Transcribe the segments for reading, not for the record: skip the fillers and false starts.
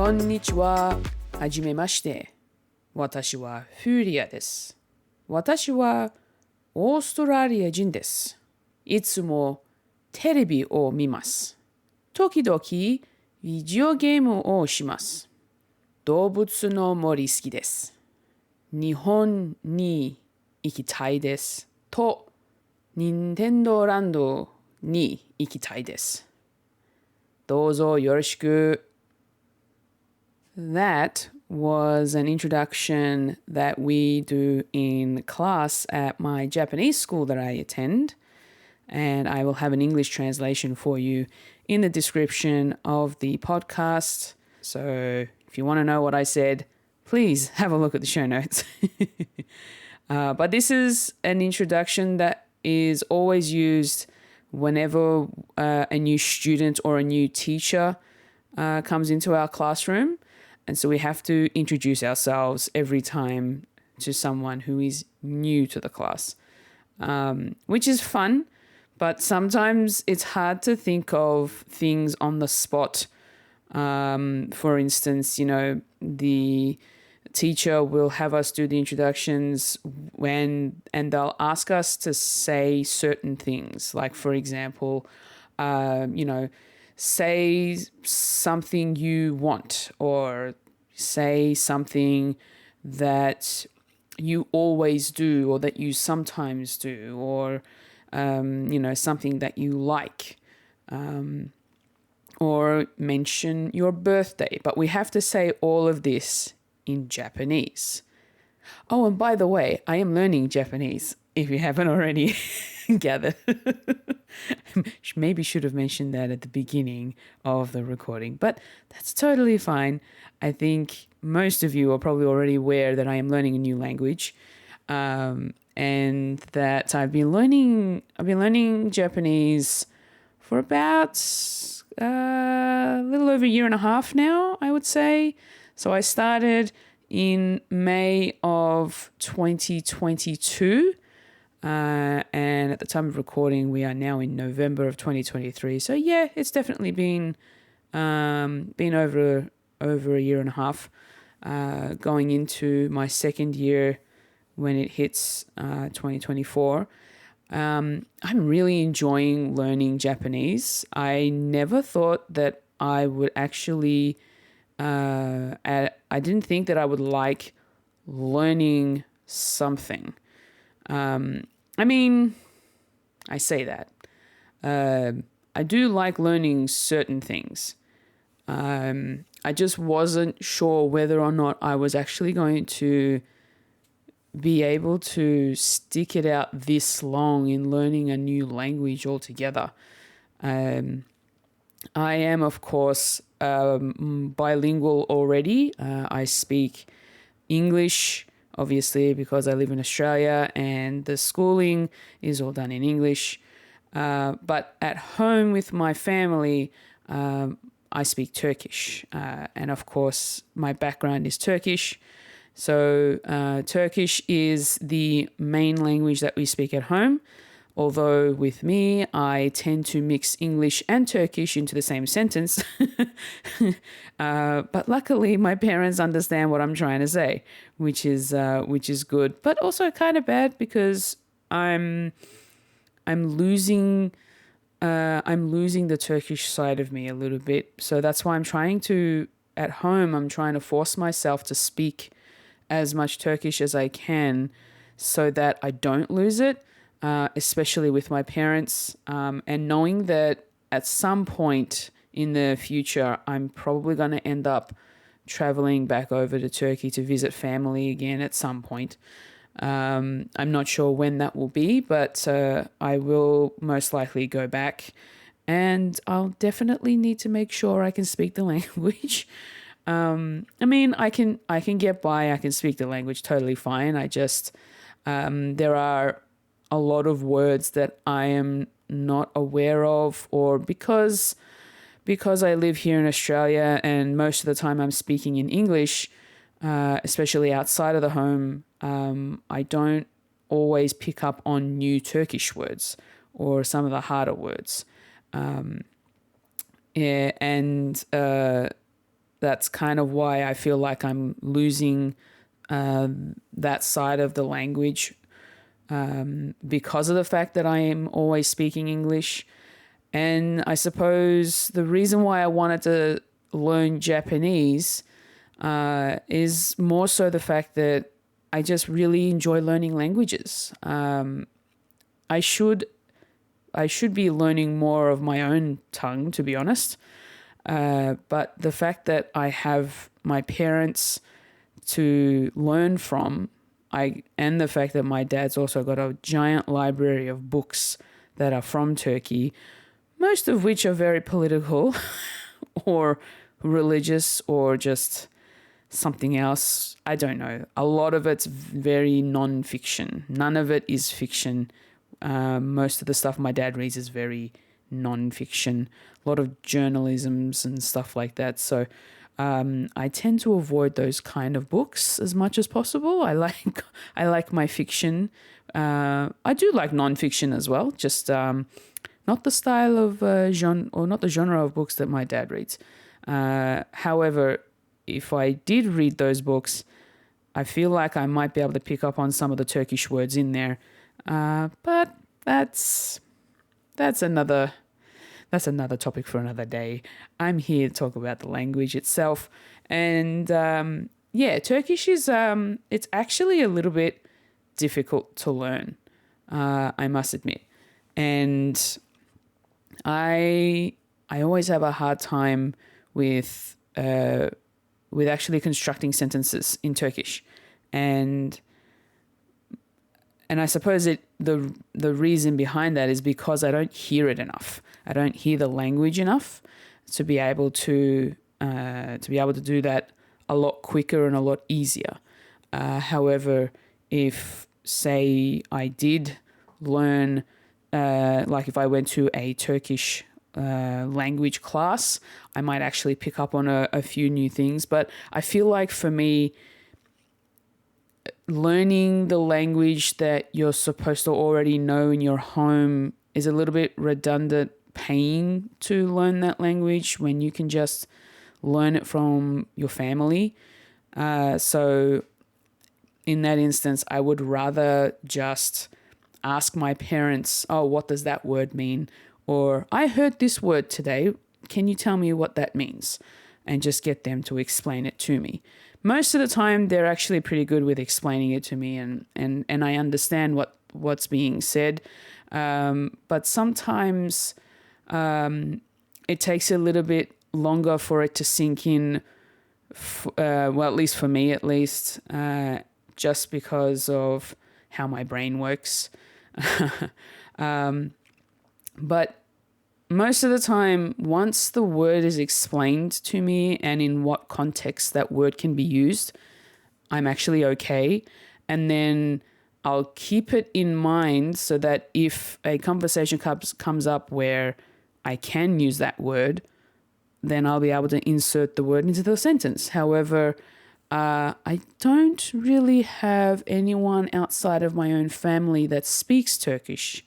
こんにちは。はじめまして。私はフュリアです。私はオーストラリア人です。いつもテレビを見ます。時々ビデオゲームをします。動物の森好きです。日本に行きたいです。と、任天堂ランドに行きたいです。どうぞよろしく。That was an introduction that we do in class at my Japanese school that I attend. And I will have an English translation for you in the description of the podcast. So if you want to know what I said, please have a look at the show notes. But this is an introduction that is always used whenever a new student or a new teacher comes into our classroom. And so we have to introduce ourselves every time to someone who is new to the class, which is fun. But sometimes it's hard to think of things on the spot. For instance, the teacher will have us do the introductions and they'll ask us to say certain things. Like, for example, say something you want, or say something that you always do or that you sometimes do, or something that you like, or mention your birthday. But we have to say all of this in Japanese. Oh, and by the way, I am learning Japanese, if you haven't already gathered. Maybe should have mentioned that at the beginning of the recording, but that's totally fine. I think most of you are probably already aware that I am learning a new language, and that I've been learning Japanese for about a little over a year and a half now, I would say. So I started in May of 2022. And at the time of recording, we are now in November of 2023. So yeah, it's definitely been over a year and a half, going into my second year when it hits 2024. I'm really enjoying learning Japanese. I never thought that I would actually. I didn't think that I would like learning something. I say that. I do like learning certain things. I just wasn't sure whether or not I was actually going to be able to stick it out this long in learning a new language altogether. I am, of course, bilingual already. I speak English, obviously, because I live in Australia and the schooling is all done in English. But at home with my family, I speak Turkish. And of course, my background is Turkish. So Turkish is the main language that we speak at home. Although with me, I tend to mix English and Turkish into the same sentence. But luckily, my parents understand what I'm trying to say, which is good, but also kind of bad because I'm losing the Turkish side of me a little bit. So that's why I'm trying to force myself to speak as much Turkish as I can so that I don't lose it. Especially with my parents, and knowing that at some point in the future, I'm probably going to end up traveling back over to Turkey to visit family again at some point. I'm not sure when that will be, but I will most likely go back, and I'll definitely need to make sure I can speak the language. I can get by. I can speak the language totally fine. I just there are a lot of words that I am not aware of, or because I live here in Australia and most of the time I'm speaking in English, especially outside of the home, I don't always pick up on new Turkish words or some of the harder words. that's kind of why I feel like I'm losing that side of the language, because of the fact that I am always speaking English. And I suppose the reason why I wanted to learn Japanese is more so the fact that I just really enjoy learning languages. I should be learning more of my own tongue, to be honest. But the fact that I have my parents to learn from, and the fact that my dad's also got a giant library of books that are from Turkey, most of which are very political or religious or just something else. I don't know. A lot of it's very non-fiction. None of it is fiction. Most of the stuff my dad reads is very non-fiction. A lot of journalisms and stuff like that. So I tend to avoid those kind of books as much as possible. I like my fiction. I do like non-fiction as well. Just not the style of genre, or not the genre of books that my dad reads. However, if I did read those books, I feel like I might be able to pick up on some of the Turkish words in there. But that's another topic for another day. I'm here to talk about the language itself. And Turkish is it's actually a little bit difficult to learn, I must admit. And I always have a hard time with actually constructing sentences in Turkish. And I suppose the reason behind that is because I don't hear it enough. I don't hear the language enough to be able to do that a lot quicker and a lot easier. However, if say I did learn, like if I went to a Turkish language class, I might actually pick up on a few new things. But I feel like for me, learning the language that you're supposed to already know in your home is a little bit redundant, paying to learn that language when you can just learn it from your family. So in that instance, I would rather just ask my parents, oh, what does that word mean? Or I heard this word today. Can you tell me what that means? And just get them to explain it to me. Most of the time, they're actually pretty good with explaining it to me, and I understand what's being said. But sometimes it takes a little bit longer for it to sink in, well, at least for me, just because of how my brain works. But most of the time, once the word is explained to me and in what context that word can be used, I'm actually okay. And then I'll keep it in mind so that if a conversation comes up where I can use that word, then I'll be able to insert the word into the sentence. However, I don't really have anyone outside of my own family that speaks Turkish.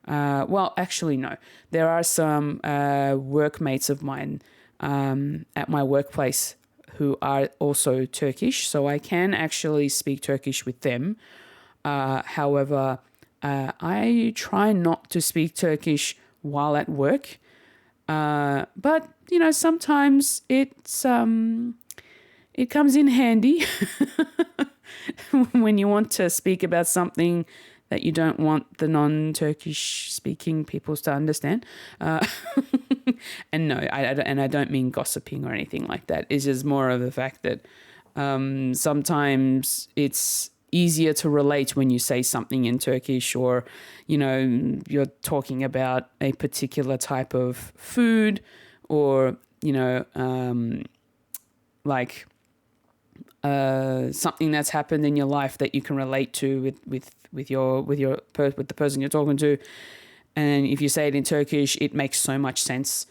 Well, actually, no. There are some workmates of mine at my workplace who are also Turkish, so I can actually speak Turkish with them. However, I try not to speak Turkish while at work. But, sometimes it comes in handy when you want to speak about something that you don't want the non-Turkish speaking peoples to understand. And no, I don't mean gossiping or anything like that. It's just more of the fact that sometimes it's easier to relate when you say something in Turkish, or, you're talking about a particular type of food, or, like something that's happened in your life that you can relate to with the person you're talking to. And if you say it in Turkish, it makes so much sense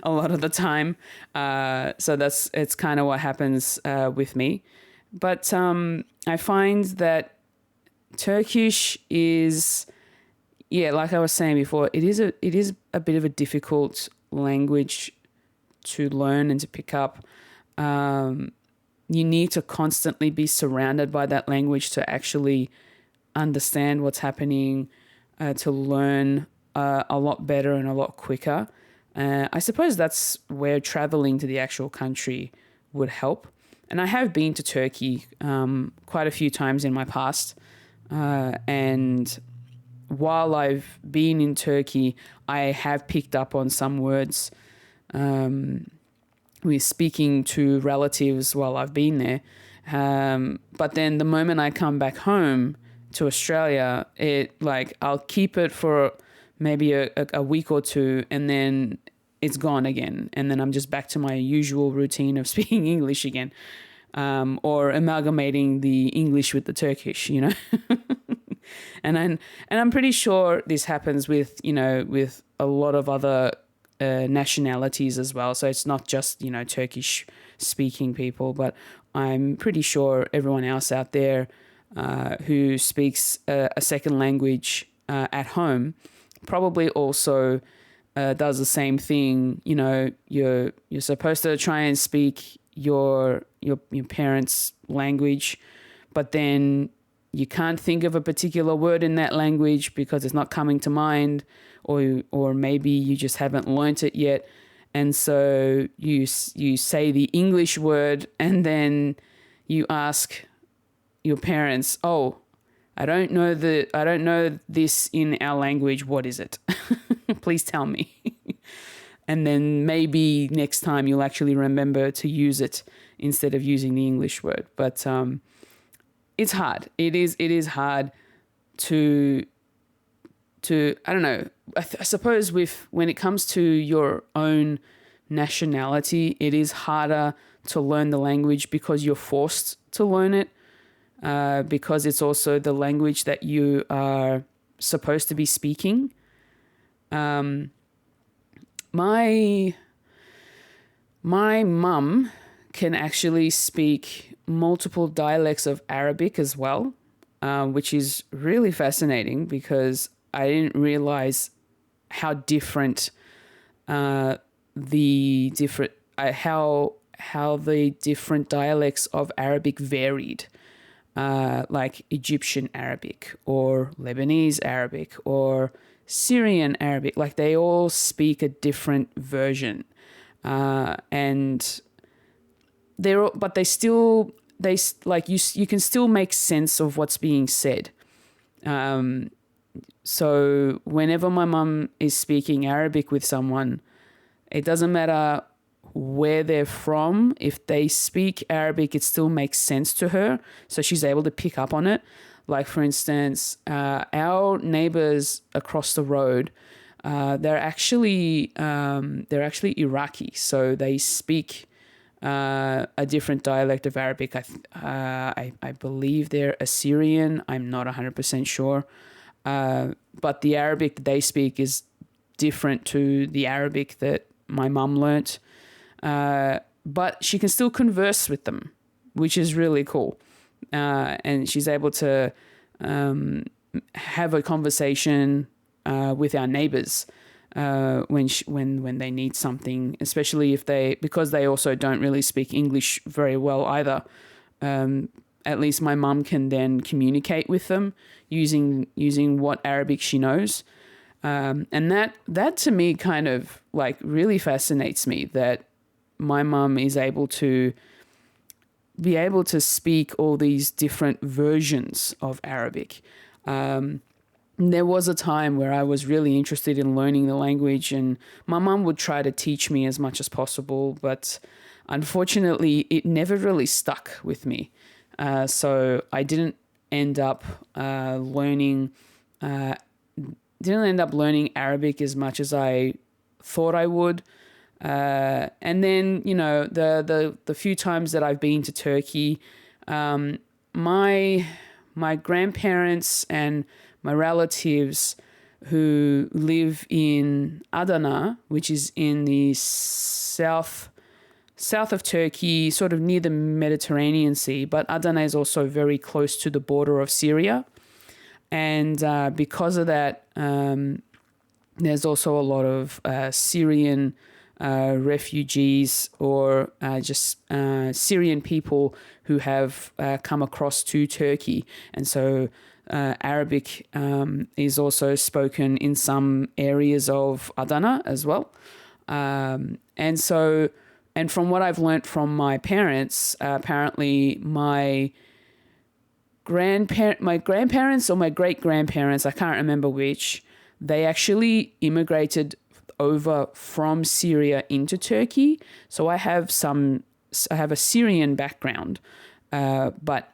a lot of the time. So it's kind of what happens with me. But I find that Turkish is, like I was saying before, it is a bit of a difficult language to learn and to pick up. You need to constantly be surrounded by that language to actually understand what's happening, to learn a lot better and a lot quicker. I suppose that's where traveling to the actual country would help. And I have been to Turkey quite a few times in my past. And while I've been in Turkey, I have picked up on some words. We're speaking to relatives while I've been there. But then the moment I come back home to Australia, I'll keep it for maybe a week or two, and then it's gone again. And then I'm just back to my usual routine of speaking English again, or amalgamating the English with the Turkish, and I'm pretty sure this happens with a lot of other nationalities as well. So it's not just Turkish speaking people, but I'm pretty sure everyone else out there who speaks a second language at home probably also does the same thing. You're supposed to try and speak your parents' language, but then you can't think of a particular word in that language because it's not coming to mind, or maybe you just haven't learnt it yet, and so you say the English word, and then you ask your parents, "Oh, I don't know this in our language. What is it? Please tell me." And then maybe next time you'll actually remember to use it instead of using the English word. But it's hard. It is hard to I don't know. I suppose when it comes to your own nationality, it is harder to learn the language because you're forced to learn it, because it's also the language that you are supposed to be speaking. My mum can actually speak multiple dialects of Arabic as well, which is really fascinating because I didn't realize how different how the different dialects of Arabic varied, like Egyptian Arabic or Lebanese Arabic or Syrian Arabic. Like they all speak a different version, and but you can still make sense of what's being said. So whenever my mum is speaking Arabic with someone, it doesn't matter where they're from. If they speak Arabic, it still makes sense to her. So she's able to pick up on it. Like, for instance, our neighbors across the road, they're actually Iraqi. So they speak a different dialect of Arabic. I believe they're Assyrian. I'm not 100% sure. But the Arabic that they speak is different to the Arabic that my mum learnt. But she can still converse with them, which is really cool. And she's able to have a conversation with our neighbours when they need something, especially because they also don't really speak English very well either. At least my mum can then communicate with them using what Arabic she knows. And that to me kind of like really fascinates me, that my mum is able to speak all these different versions of Arabic. There was a time where I was really interested in learning the language, and my mum would try to teach me as much as possible, but unfortunately it never really stuck with me. So I didn't end up learning Arabic as much as I thought I would. And then, the few times that I've been to Turkey, my grandparents and my relatives who live in Adana, which is in the south of Turkey, sort of near the Mediterranean Sea, but Adana is also very close to the border of Syria. And because of that, there's also a lot of Syrian refugees or just Syrian people who have come across to Turkey. And so Arabic is also spoken in some areas of Adana as well. And from what I've learnt from my parents, apparently my grandparents or my great-grandparents, I can't remember which, they actually immigrated over from Syria into Turkey. So I have a Syrian background, but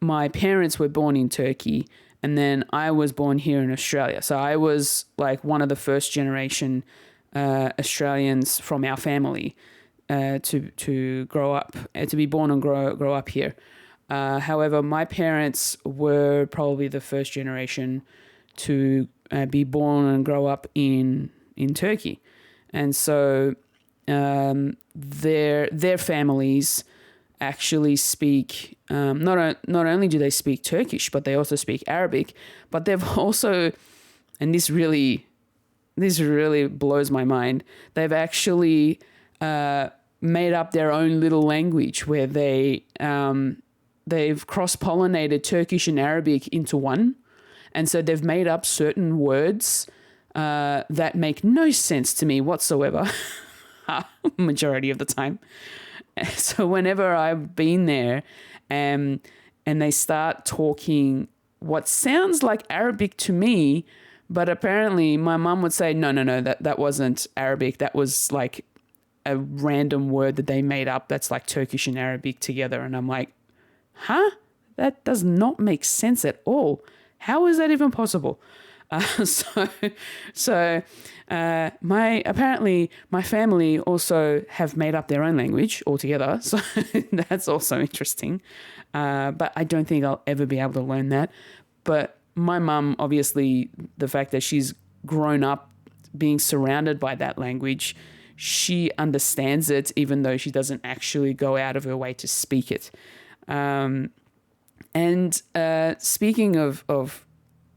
my parents were born in Turkey, and then I was born here in Australia. So I was like one of the first generation Australians from our family to grow up, to be born and grow up here. However, my parents were probably the first generation to be born and grow up in Turkey, and so their families actually speak. Not only do they speak Turkish, but they also speak Arabic. But they've also, and this really blows my mind. They've actually made up their own little language where they've cross-pollinated Turkish and Arabic into one. And so they've made up certain words that make no sense to me whatsoever, majority of the time. So whenever I've been there and they start talking what sounds like Arabic to me, but apparently my mum would say, no, that wasn't Arabic. That was like a random word that they made up that's like Turkish and Arabic together. And I'm like, huh? That does not make sense at all. How is that even possible? My family also have made up their own language altogether. So that's also interesting. But I don't think I'll ever be able to learn that. But my mum, obviously, the fact that she's grown up being surrounded by that language, she understands it, even though she doesn't actually go out of her way to speak it. Speaking of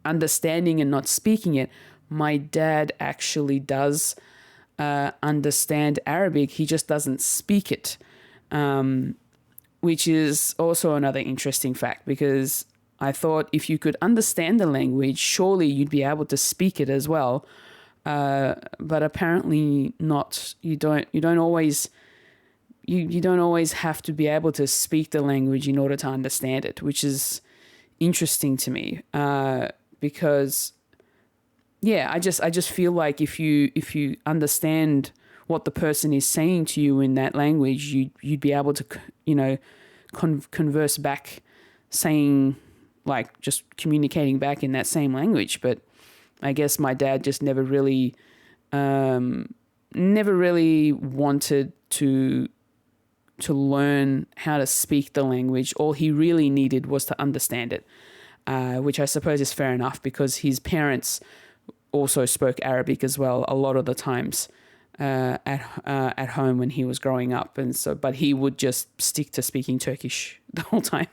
understanding and not speaking it, my dad actually does understand Arabic. He just doesn't speak it, which is also another interesting fact, because I thought if you could understand the language, surely you'd be able to speak it as well. But apparently not. You don't always have to be able to speak the language in order to understand it, which is interesting to me. Because I just feel like if you understand what the person is saying to you in that language, you'd be able to converse back, saying, like, just communicating back in that same language. But I guess my dad just never really wanted to learn how to speak the language. All he really needed was to understand it, which I suppose is fair enough, because his parents also spoke Arabic as well a lot of the times at home when he was growing up, and so but he would just stick to speaking Turkish the whole time.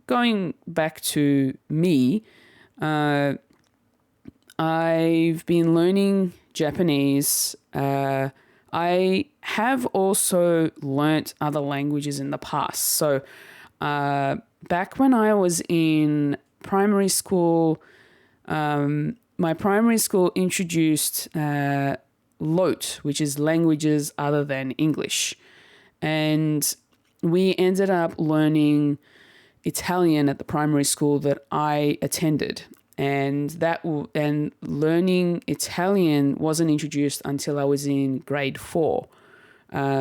Going back to me, I've been learning Japanese. I have also learnt other languages in the past. So back when I was in primary school, my primary school introduced LOT, which is languages other than English. And we ended up learning Italian at the primary school that I attended. And learning Italian wasn't introduced until I was in grade 4.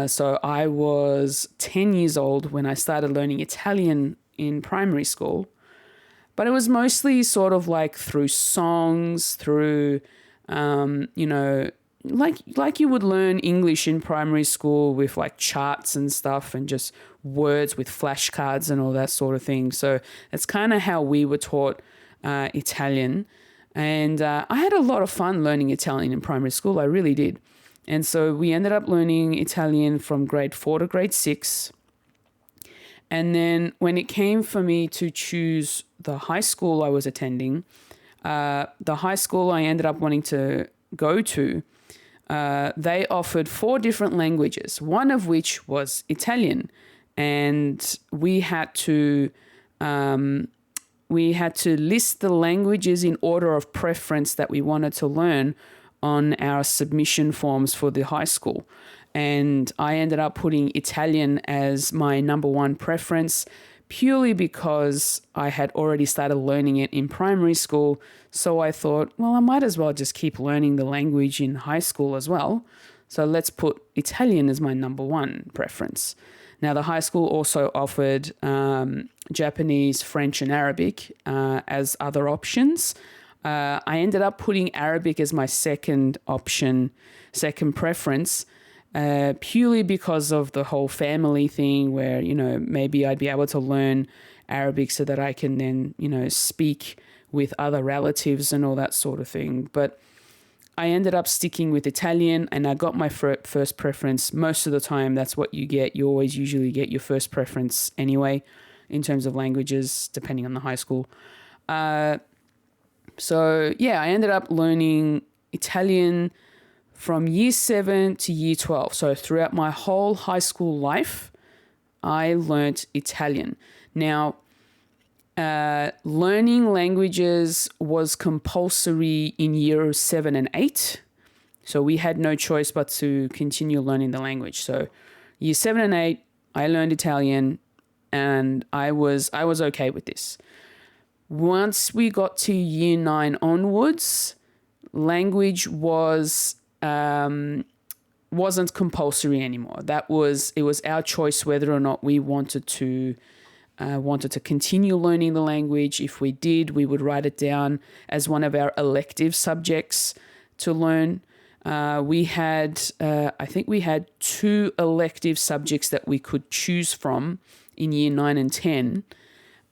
So I was 10 years old when I started learning Italian in primary school. But it was mostly sort of like through songs, through, like you would learn English in primary school with like charts and stuff and just words with flashcards and all that sort of thing. So it's kind of how we were taught Italian. And I had a lot of fun learning Italian in primary school. I really did. And so we ended up learning Italian from grade 4 to grade 6. And then when it came for me to choose the high school I was attending, The high school I ended up wanting to go to, they offered 4 different languages, one of which was Italian. And we had to list the languages in order of preference that we wanted to learn on our submission forms for the high school. And I ended up putting Italian as my number 1 preference, purely because I had already started learning it in primary school. So I thought, well, I might as well just keep learning the language in high school as well. So let's put Italian as my number 1 preference. Now, the high school also offered Japanese, French, and Arabic as other options. I ended up putting Arabic as my second option, second preference, purely because of the whole family thing where, maybe I'd be able to learn Arabic so that I can then, speak with other relatives and all that sort of thing. But I ended up sticking with Italian, and I got my first preference. Most of the time, that's what you get. You always usually get your first preference anyway, in terms of languages, depending on the high school. So I ended up learning Italian from year 7 to year 12. So throughout my whole high school life, I learnt Italian. Now, learning languages was compulsory in year 7 and 8. So we had no choice but to continue learning the language. So year 7 and 8, I learned Italian, and I was okay with this. Once we got to year 9 onwards, language wasn't compulsory anymore. It was our choice whether or not we wanted to continue learning the language. If we did, we would write it down as one of our elective subjects to learn. We had 2 elective subjects that we could choose from in year 9 and 10,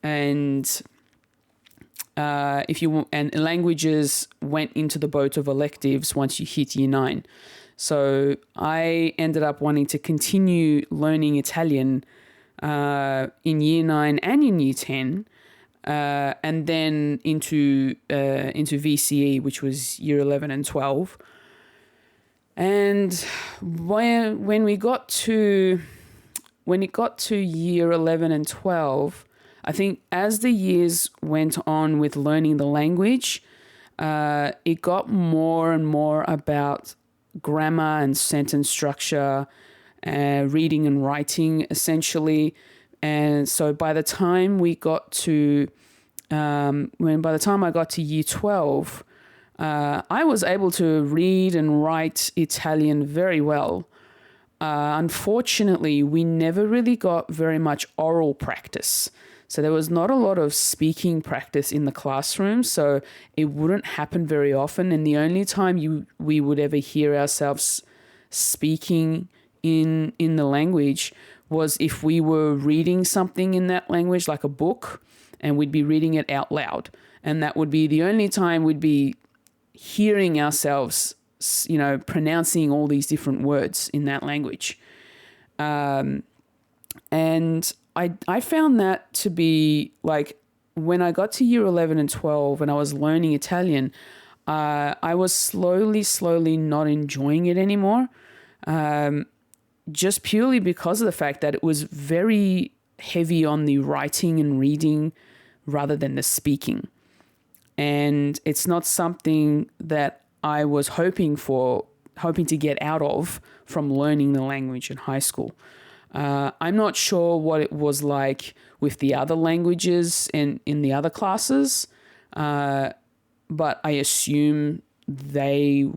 and languages went into the boat of electives once you hit year 9. So I ended up wanting to continue learning Italian in year 9 and in year 10, and then into VCE, which was year 11 and 12. And when it got to year 11 and 12, I think as the years went on with learning the language, it got more and more about grammar and sentence structure, reading and writing, essentially. And so by the time I got to year 12, I was able to read and write Italian very well. Unfortunately, we never really got very much oral practice. So there was not a lot of speaking practice in the classroom, so it wouldn't happen very often. And the only time we would ever hear ourselves speaking in the language was if we were reading something in that language, like a book, and we'd be reading it out loud. And that would be the only time we'd be hearing ourselves, pronouncing all these different words in that language. And I found that to be like, when I got to year 11 and 12 and I was learning Italian, I was slowly not enjoying it anymore. Just purely because of the fact that it was very heavy on the writing and reading rather than the speaking. And it's not something that I was hoping to get out of from learning the language in high school. I'm not sure what it was like with the other languages in the other classes, but I assume they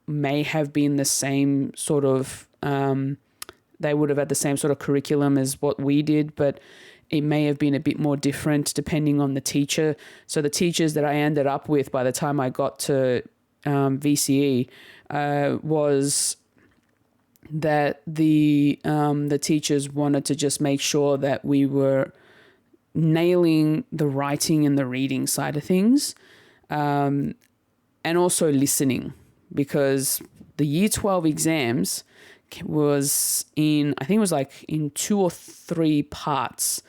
may have been the same sort of, they would have had the same sort of curriculum as what we did, but it may have been a bit more different depending on the teacher. So the teachers that I ended up with by the time I got to VCE was that the teachers wanted to just make sure that we were nailing the writing and the reading side of things, and also listening, because the year 12 exams was in 2 or 3 parts.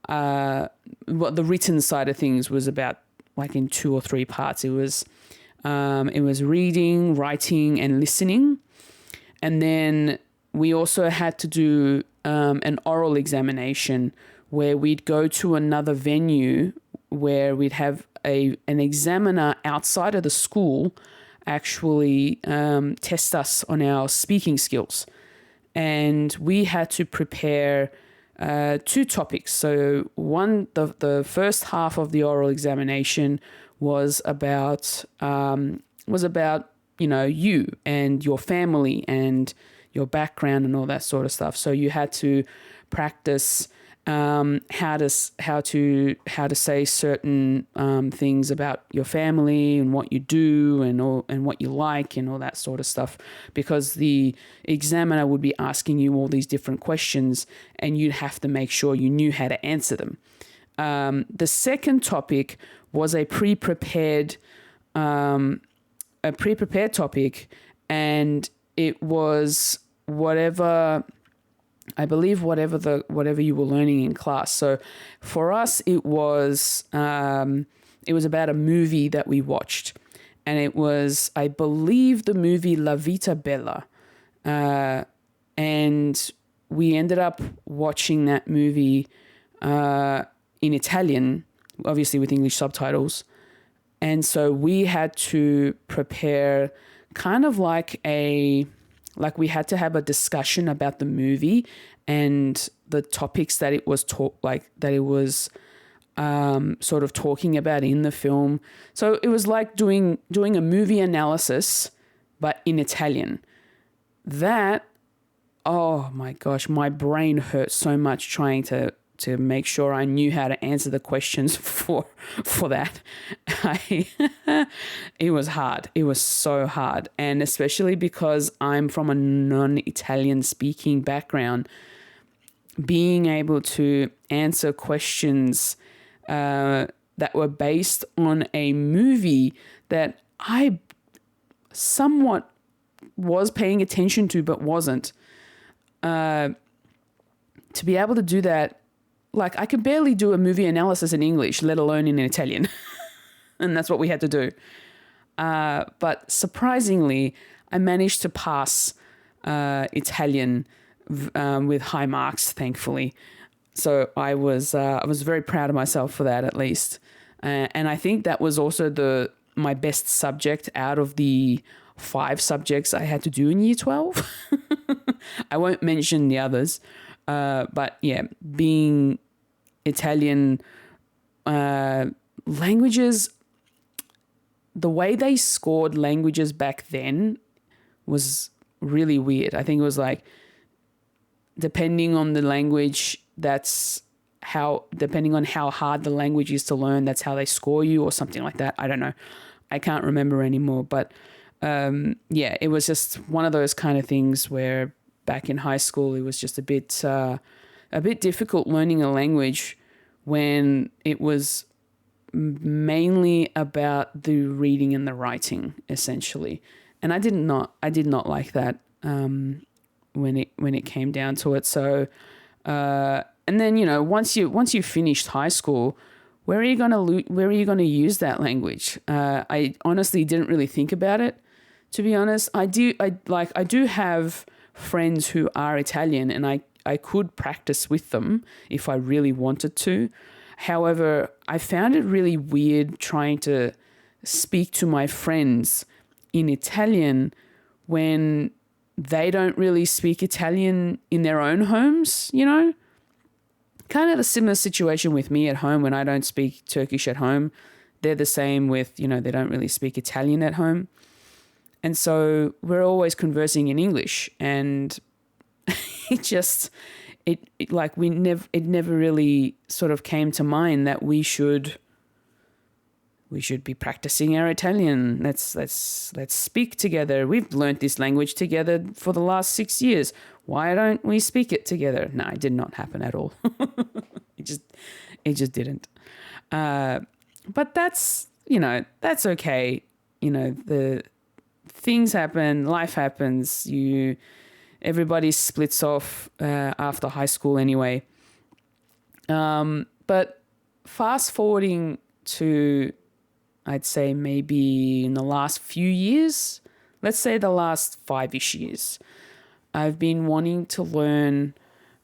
What the written side of things was about like in 2 or 3 parts. It was reading, writing, and listening. And then we also had to do an oral examination where we'd go to another venue where we'd have an examiner outside of the school actually test us on our speaking skills. And we had to prepare 2 topics. So the first half of the oral examination was about you and your family and your background and all that sort of stuff. So you had to practice how to say certain things about your family and what you do and what you like and all that sort of stuff, because the examiner would be asking you all these different questions and you'd have to make sure you knew how to answer them. The second topic was a pre-prepared topic, and it was whatever you were learning in class. So for us, it was about a movie that we watched, and it was, I believe, the movie La Vita Bella, and we ended up watching that movie in Italian, obviously with English subtitles. And so we had to prepare kind of like we had to have a discussion about the movie and the topics that it was sort of talking about in the film. So it was like doing a movie analysis, but in Italian. That, oh my gosh, my brain hurt so much trying to make sure I knew how to answer the questions for that. It was hard. It was so hard. And especially because I'm from a non-Italian speaking background, being able to answer questions that were based on a movie that I somewhat was paying attention to but wasn't, to be able to do that. Like, I could barely do a movie analysis in English, let alone in Italian. And that's what we had to do. But surprisingly, I managed to pass Italian with high marks, thankfully. So I was very proud of myself for that, at least. And I think that was also my best subject out of the 5 subjects I had to do in Year 12. I won't mention the others. But yeah, being Italian, languages, the way they scored languages back then was really weird. I think it was like, depending on the language, depending on how hard the language is to learn, that's how they score you or something like that. I don't know. I can't remember anymore. But yeah, it was just one of those kind of things where back in high school, it was just a bit difficult learning a language when it was mainly about the reading and the writing, essentially. And I did not like that when it came down to it. So, and then once you finished high school, where are you gonna use that language? I honestly didn't really think about it, to be honest. I do have friends who are Italian, and I could practice with them if I really wanted to. However, I found it really weird trying to speak to my friends in Italian when they don't really speak Italian in their own homes, Kind of a similar situation with me at home when I don't speak Turkish at home. They're the same with, they don't really speak Italian at home. And so we're always conversing in English, and it never really sort of came to mind that we should be practicing our Italian. Let's speak together. We've learnt this language together for the last 6 years. Why don't we speak it together? No, it did not happen at all. It just didn't. But that's okay. The things happen, life happens. Everybody splits off after high school anyway. But fast forwarding to I'd say maybe in the last few years, let's say the last 5-ish years, I've been wanting to learn.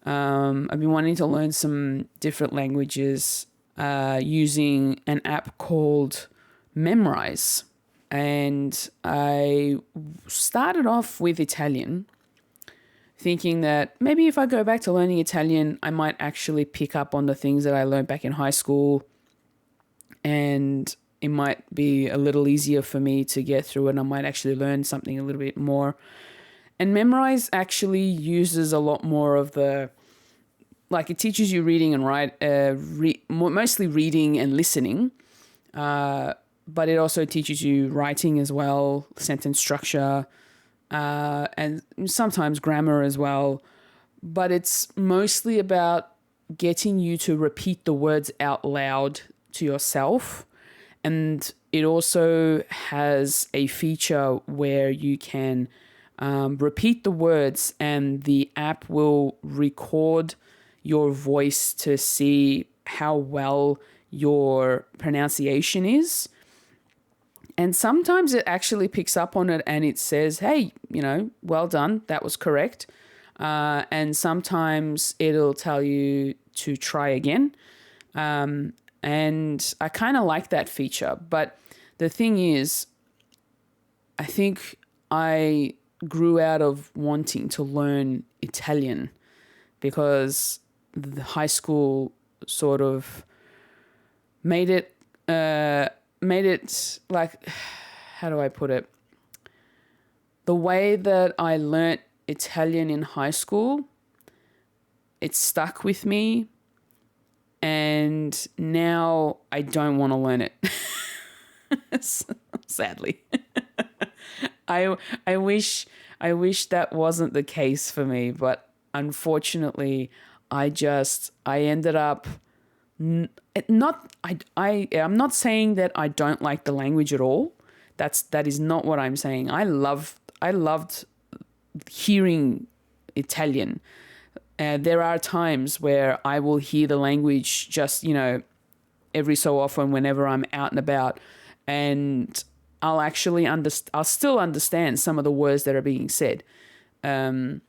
I've been wanting to learn some different languages using an app called Memrise. And I started off with Italian, thinking that maybe if I go back to learning Italian, I might actually pick up on the things that I learned back in high school, and it might be a little easier for me to get through, and I might actually learn something a little bit more. And Memrise actually uses a lot more of the, like, it teaches you reading and mostly reading and listening, but it also teaches you writing as well, sentence structure, and sometimes grammar as well. But it's mostly about getting you to repeat the words out loud to yourself. And it also has a feature where you can repeat the words, and the app will record your voice to see how well your pronunciation is. And sometimes it actually picks up on it and it says, hey, well done, that was correct. And sometimes it'll tell you to try again. And I kind of like that feature. But the thing is, I think I grew out of wanting to learn Italian because the high school sort of made it like, how do I put it? The way that I learnt Italian in high school, it stuck with me, and now I don't want to learn it. Sadly. I wish that wasn't the case for me, but unfortunately, I'm not saying that I don't like the language at all. That is not what I'm saying. I loved hearing Italian. There are times where I will hear the language just, every so often whenever I'm out and about, and I'll actually I'll still understand some of the words that are being said. However,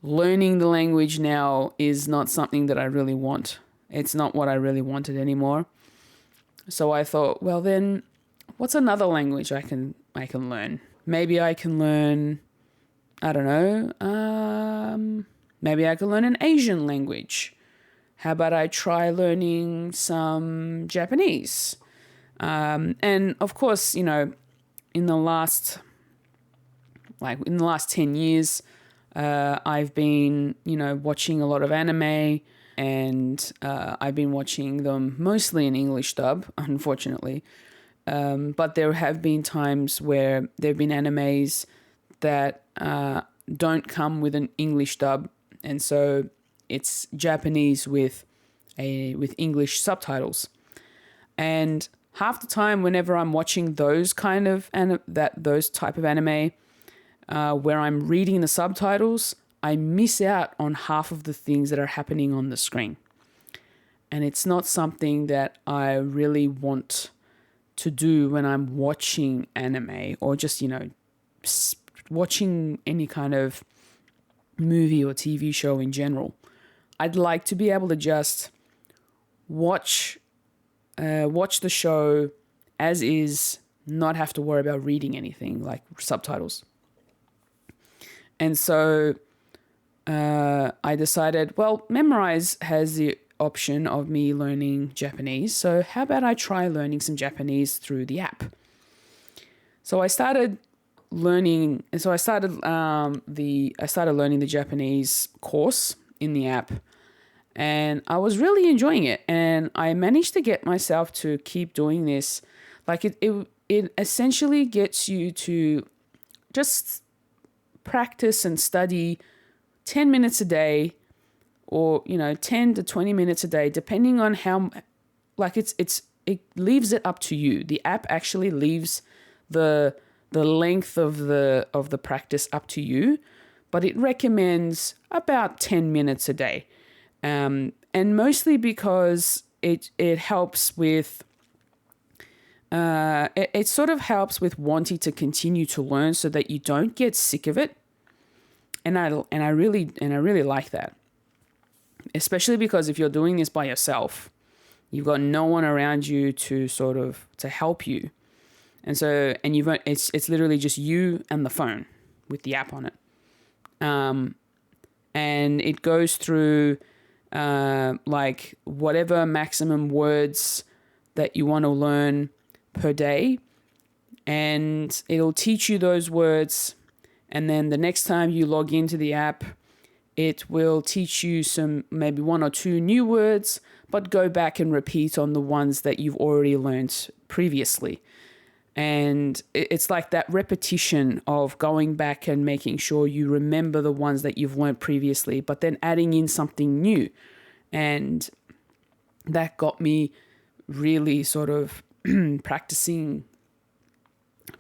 learning the language now is not something that I really want. It's not what I really wanted anymore. So I thought, well then, what's another language I can learn? Maybe I can learn, I don't know, maybe I can learn an Asian language. How about I try learning some Japanese? And of course, in the last 10 years, I've been, watching a lot of anime, and I've been watching them mostly in English dub, unfortunately. But there have been times where there have been animes that don't come with an English dub, and so it's Japanese with English subtitles. And half the time, whenever I'm watching those type of anime, where I'm reading the subtitles, I miss out on half of the things that are happening on the screen. And it's not something that I really want to do when I'm watching anime, or just, watching any kind of movie or TV show in general. I'd like to be able to just watch the show as is, not have to worry about reading anything like subtitles. And so I decided, well, Memrise has the option of me learning Japanese, so how about I try learning some Japanese through the app? So I started learning, and so I started learning the Japanese course in the app, and I was really enjoying it, and I managed to get myself to keep doing this. Like it essentially gets you to just practice and study 10 minutes a day, or 10 to 20 minutes a day, depending on how, like, it leaves it up to you. The app actually leaves the length of the practice up to you, but it recommends about 10 minutes a day, and mostly because it helps with it sort of helps with wanting to continue to learn so that you don't get sick of it. And I really like that, especially because if you're doing this by yourself, you've got no one around you to help you. And so, and it's literally just you and the phone with the app on it. And it goes through like whatever maximum words that you want to learn per day, and it'll teach you those words. And then the next time you log into the app, it will teach you maybe one or two new words, but go back and repeat on the ones that you've already learned previously. And it's like that repetition of going back and making sure you remember the ones that you've learned previously, but then adding in something new. And that got me really sort of practicing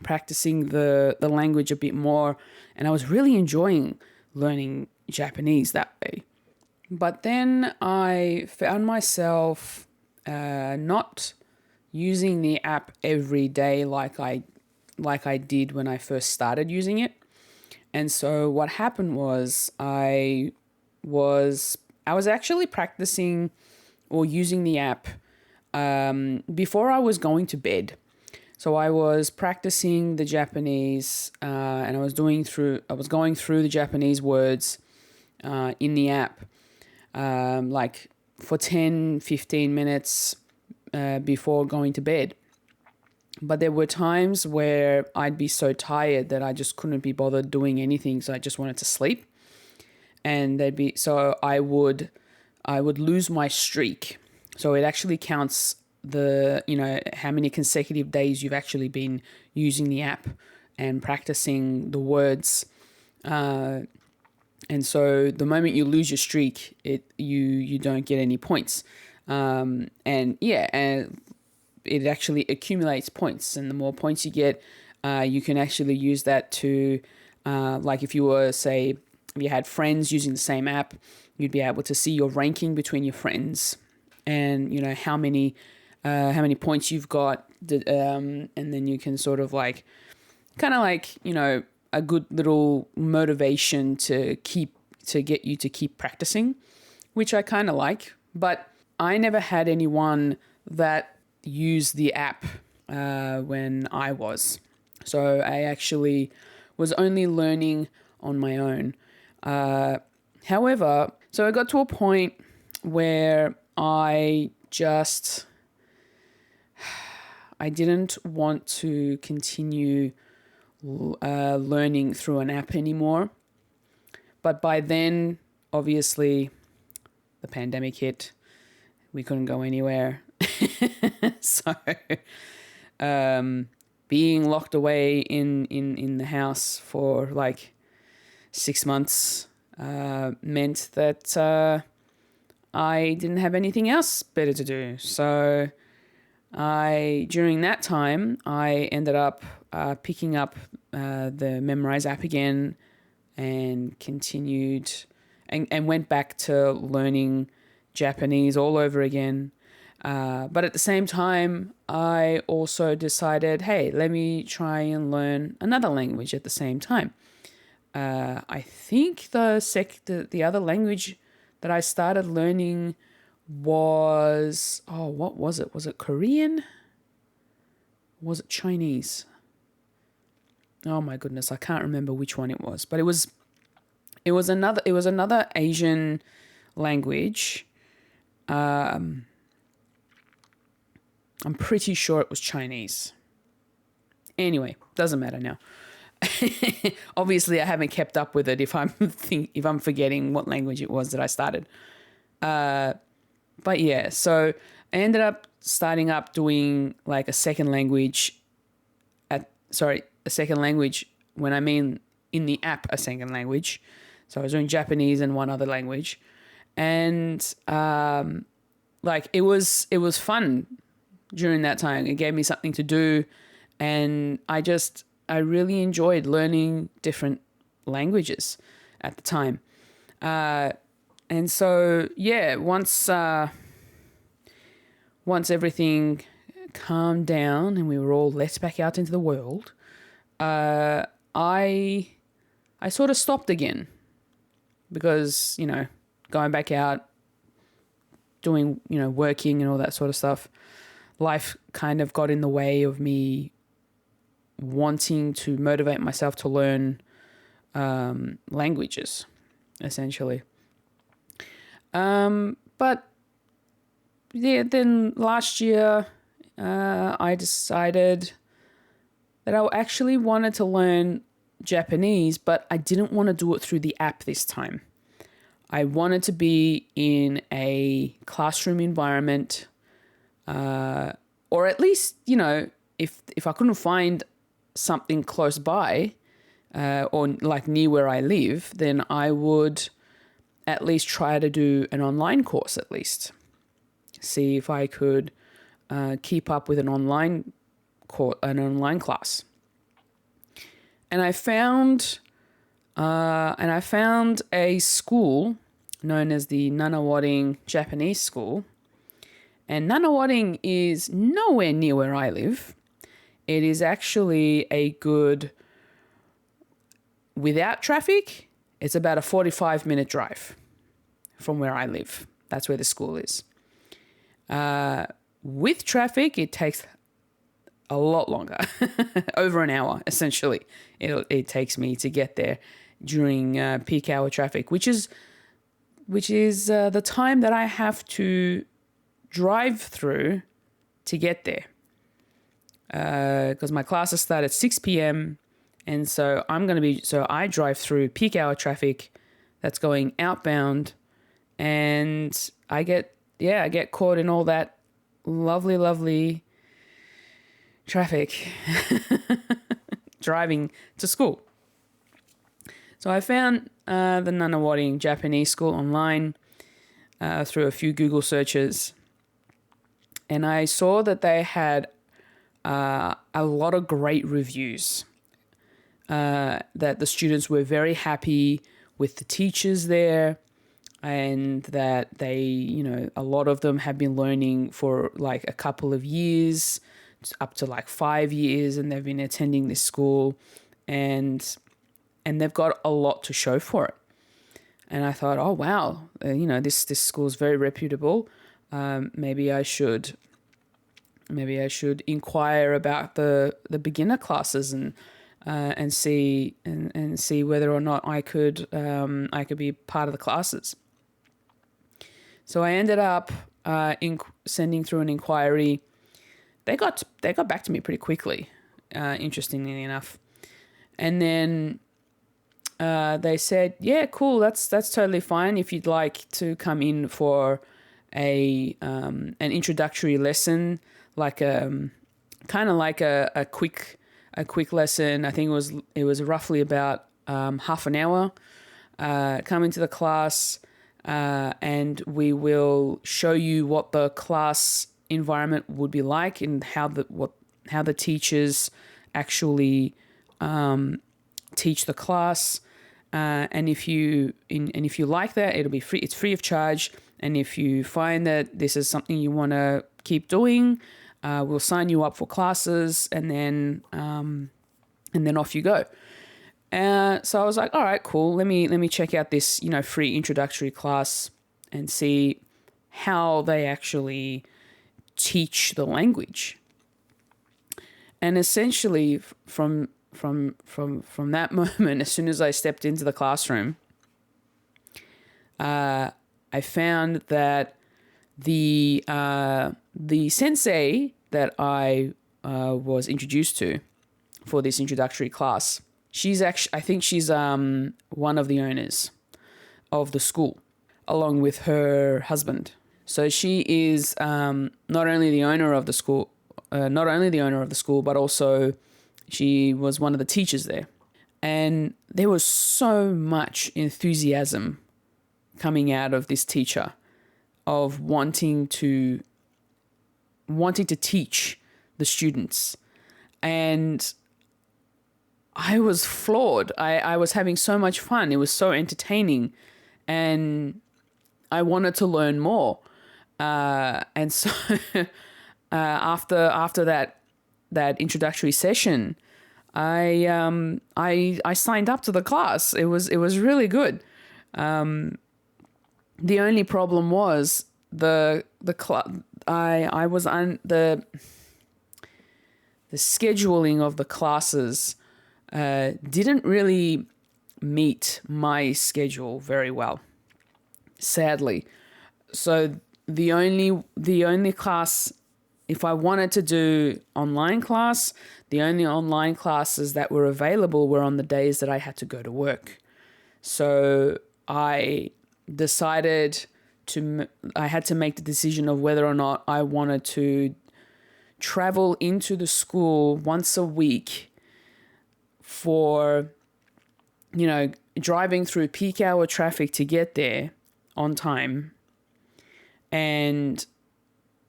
the language a bit more. And I was really enjoying learning Japanese that way. But then I found myself not using the app every day like I did when I first started using it. And so what happened was I was actually practicing or using the app before I was going to bed. So I was practicing the Japanese and I was going through the Japanese words in the app like for 10, 15 minutes before going to bed. But there were times where I'd be so tired that I just couldn't be bothered doing anything, so I just wanted to sleep. And I would lose my streak. So it actually counts how many consecutive days you've actually been using the app and practicing the words. And so the moment you lose your streak, you don't get any points. And it actually accumulates points, and the more points you get, you can actually use that to, like if you had friends using the same app, you'd be able to see your ranking between your friends, and how many points you've got, and then you can sort of a good little motivation to get you to keep practicing, which I kind of like. But I never had anyone that used the app when I was. So I actually was only learning on my own. However, so I got to a point where I didn't want to continue learning through an app anymore. But by then, obviously, the pandemic hit. We couldn't go anywhere. So being locked away in the house for like 6 months meant that I didn't have anything else better to do. So during that time, I ended up picking up the Memrise app again and continued and went back to learning Japanese all over again. But at the same time, I also decided, hey, let me try and learn another language at the same time. I think the other language that I started learning was, what was it? Was it Korean? Was it Chinese? Oh my goodness, I can't remember which one it was, but it was another Asian language. I'm pretty sure it was Chinese. Anyway, doesn't matter now. Obviously, I haven't kept up with it if I'm forgetting what language it was that I started. But yeah, so I ended up starting up doing like a second language when I mean in the app a second language. So I was doing Japanese and one other language. And it was fun during that time. It gave me something to do, and I really enjoyed learning different languages at the time. And so, yeah, once everything calmed down and we were all let back out into the world, I sort of stopped again because, going back out, doing, working and all that sort of stuff, life kind of got in the way of me wanting to motivate myself to learn languages, essentially. But yeah, then last year, I decided that I actually wanted to learn Japanese, but I didn't want to do it through the app this time. I wanted to be in a classroom environment, or at least, if I couldn't find something close by, or like near where I live, then I would at least try to do an online course at least. See if I could keep up with an online class. And I found a school known as the Nanawating Japanese School. And Nanawating is nowhere near where I live. It is actually a good, without traffic, it's about a 45-minute drive from where I live. That's where the school is. With traffic, it takes a lot longer, over an hour, essentially. It takes me to get there during peak hour traffic, which is the time that I have to drive through to get there. Because my classes start at 6 p.m. And so I drive through peak hour traffic that's going outbound, and I get caught in all that lovely traffic driving to school. So I found the Nanawating Japanese School online through a few Google searches, and I saw that they had a lot of great reviews, that the students were very happy with the teachers there, and that they, a lot of them have been learning for like a couple of years, up to like 5 years, and they've been attending this school, and they've got a lot to show for it. And I thought, oh wow, this school is very reputable. Maybe I should inquire about the beginner classes and see whether or not I could be part of the classes. So I ended up sending through an inquiry. They got back to me pretty quickly, interestingly enough, and then they said, "Yeah, cool. That's totally fine. If you'd like to come in for an introductory lesson, like kind of like a quick lesson. I think it was roughly about half an hour. Come into the class, and we will show you what the class environment would be like and how the teachers actually teach the class. And if you like that, it'll be free. It's free of charge. And if you find that this is something you want to keep doing, we'll sign you up for classes, and then off you go." So I was like, all right, cool. Let me check out this, free introductory class and see how they actually teach the language. And essentially from that moment, as soon as I stepped into the classroom, I found that the sensei that I was introduced to for this introductory class, I think she's one of the owners of the school, along with her husband. So she is not only the owner of the school, but also she was one of the teachers there. And there was so much enthusiasm coming out of this teacher of wanting to teach the students. And I was floored. I was having so much fun. It was so entertaining, and I wanted to learn more. And so after that introductory session, I signed up to the class. It was really good. The only problem was the scheduling of the classes didn't really meet my schedule very well, sadly. So the only class, if I wanted to do online class, the only online classes that were available were on the days that I had to go to work. So I had to make the decision of whether or not I wanted to travel into the school once a week for, driving through peak hour traffic to get there on time, and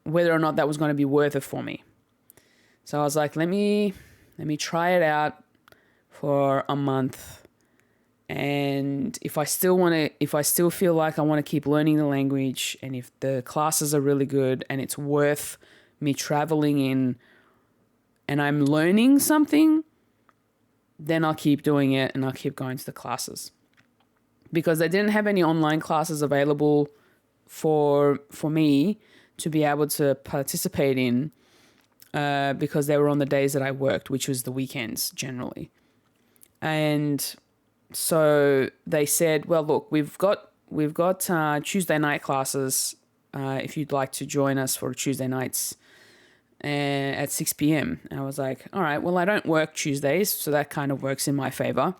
whether or not that was going to be worth it for me. So I was like, let me try it out for a month. And if I still feel like I want to keep learning the language, and if the classes are really good and it's worth me traveling in and I'm learning something, then I'll keep doing it and I'll keep going to the classes. Because they didn't have any online classes available for me to be able to participate in, because they were on the days that I worked, which was the weekends generally. And so they said, well, look, we've got Tuesday night classes. If you'd like to join us for Tuesday nights at 6 p.m. And I was like, all right, well, I don't work Tuesdays, so that kind of works in my favor.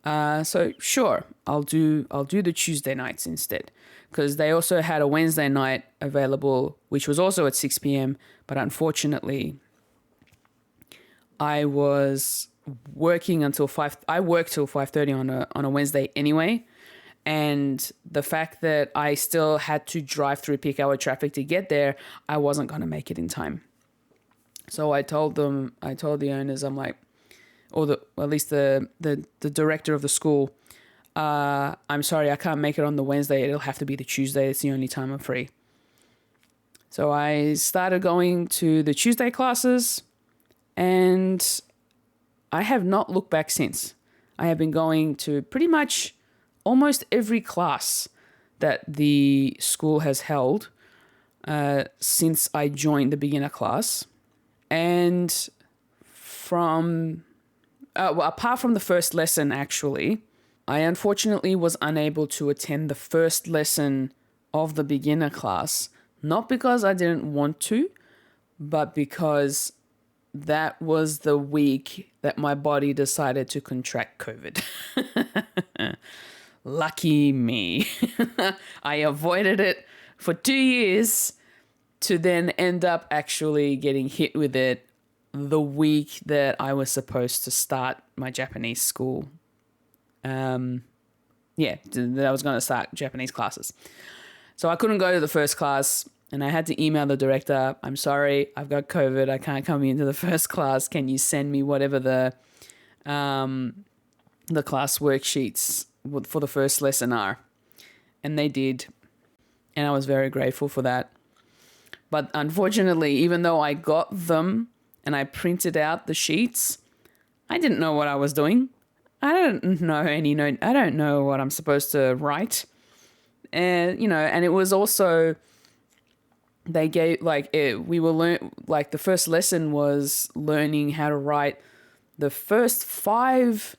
So sure, I'll do the Tuesday nights instead, because they also had a Wednesday night available, which was also at 6 p.m. But unfortunately, I was working until 5. I worked till 5:30 on a Wednesday anyway, and the fact that I still had to drive through peak hour traffic to get there, I wasn't going to make it in time. So I told the owners, I'm like, at least the director of the school, I'm sorry, I can't make it on the Wednesday. It'll have to be the Tuesday. It's the only time I'm free. So I started going to the Tuesday classes, and I have not looked back since. I have been going to pretty much almost every class that the school has held since I joined the beginner class. And apart from the first lesson, actually, I unfortunately was unable to attend the first lesson of the beginner class, not because I didn't want to, but because that was the week that my body decided to contract COVID. Lucky me. I avoided it for 2 years to then end up actually getting hit with it the week that I was supposed to start my Japanese school. That I was going to start Japanese classes. So I couldn't go to the first class, and I had to email the director. I'm sorry, I've got COVID. I can't come into the first class. Can you send me whatever the class worksheets for the first lesson are? And they did. And I was very grateful for that. But unfortunately, even though I got them and I printed out the sheets, I didn't know what I was doing. I don't know what I'm supposed to write. And, and it was also, they gave, the first lesson was learning how to write the first 5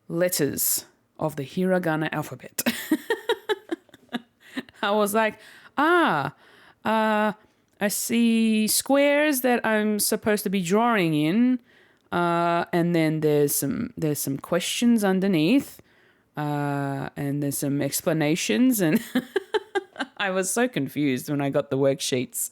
letters of the hiragana alphabet. I was like, I see squares that I'm supposed to be drawing in, and then there's some questions underneath, and there's some explanations, and I was so confused when I got the worksheets.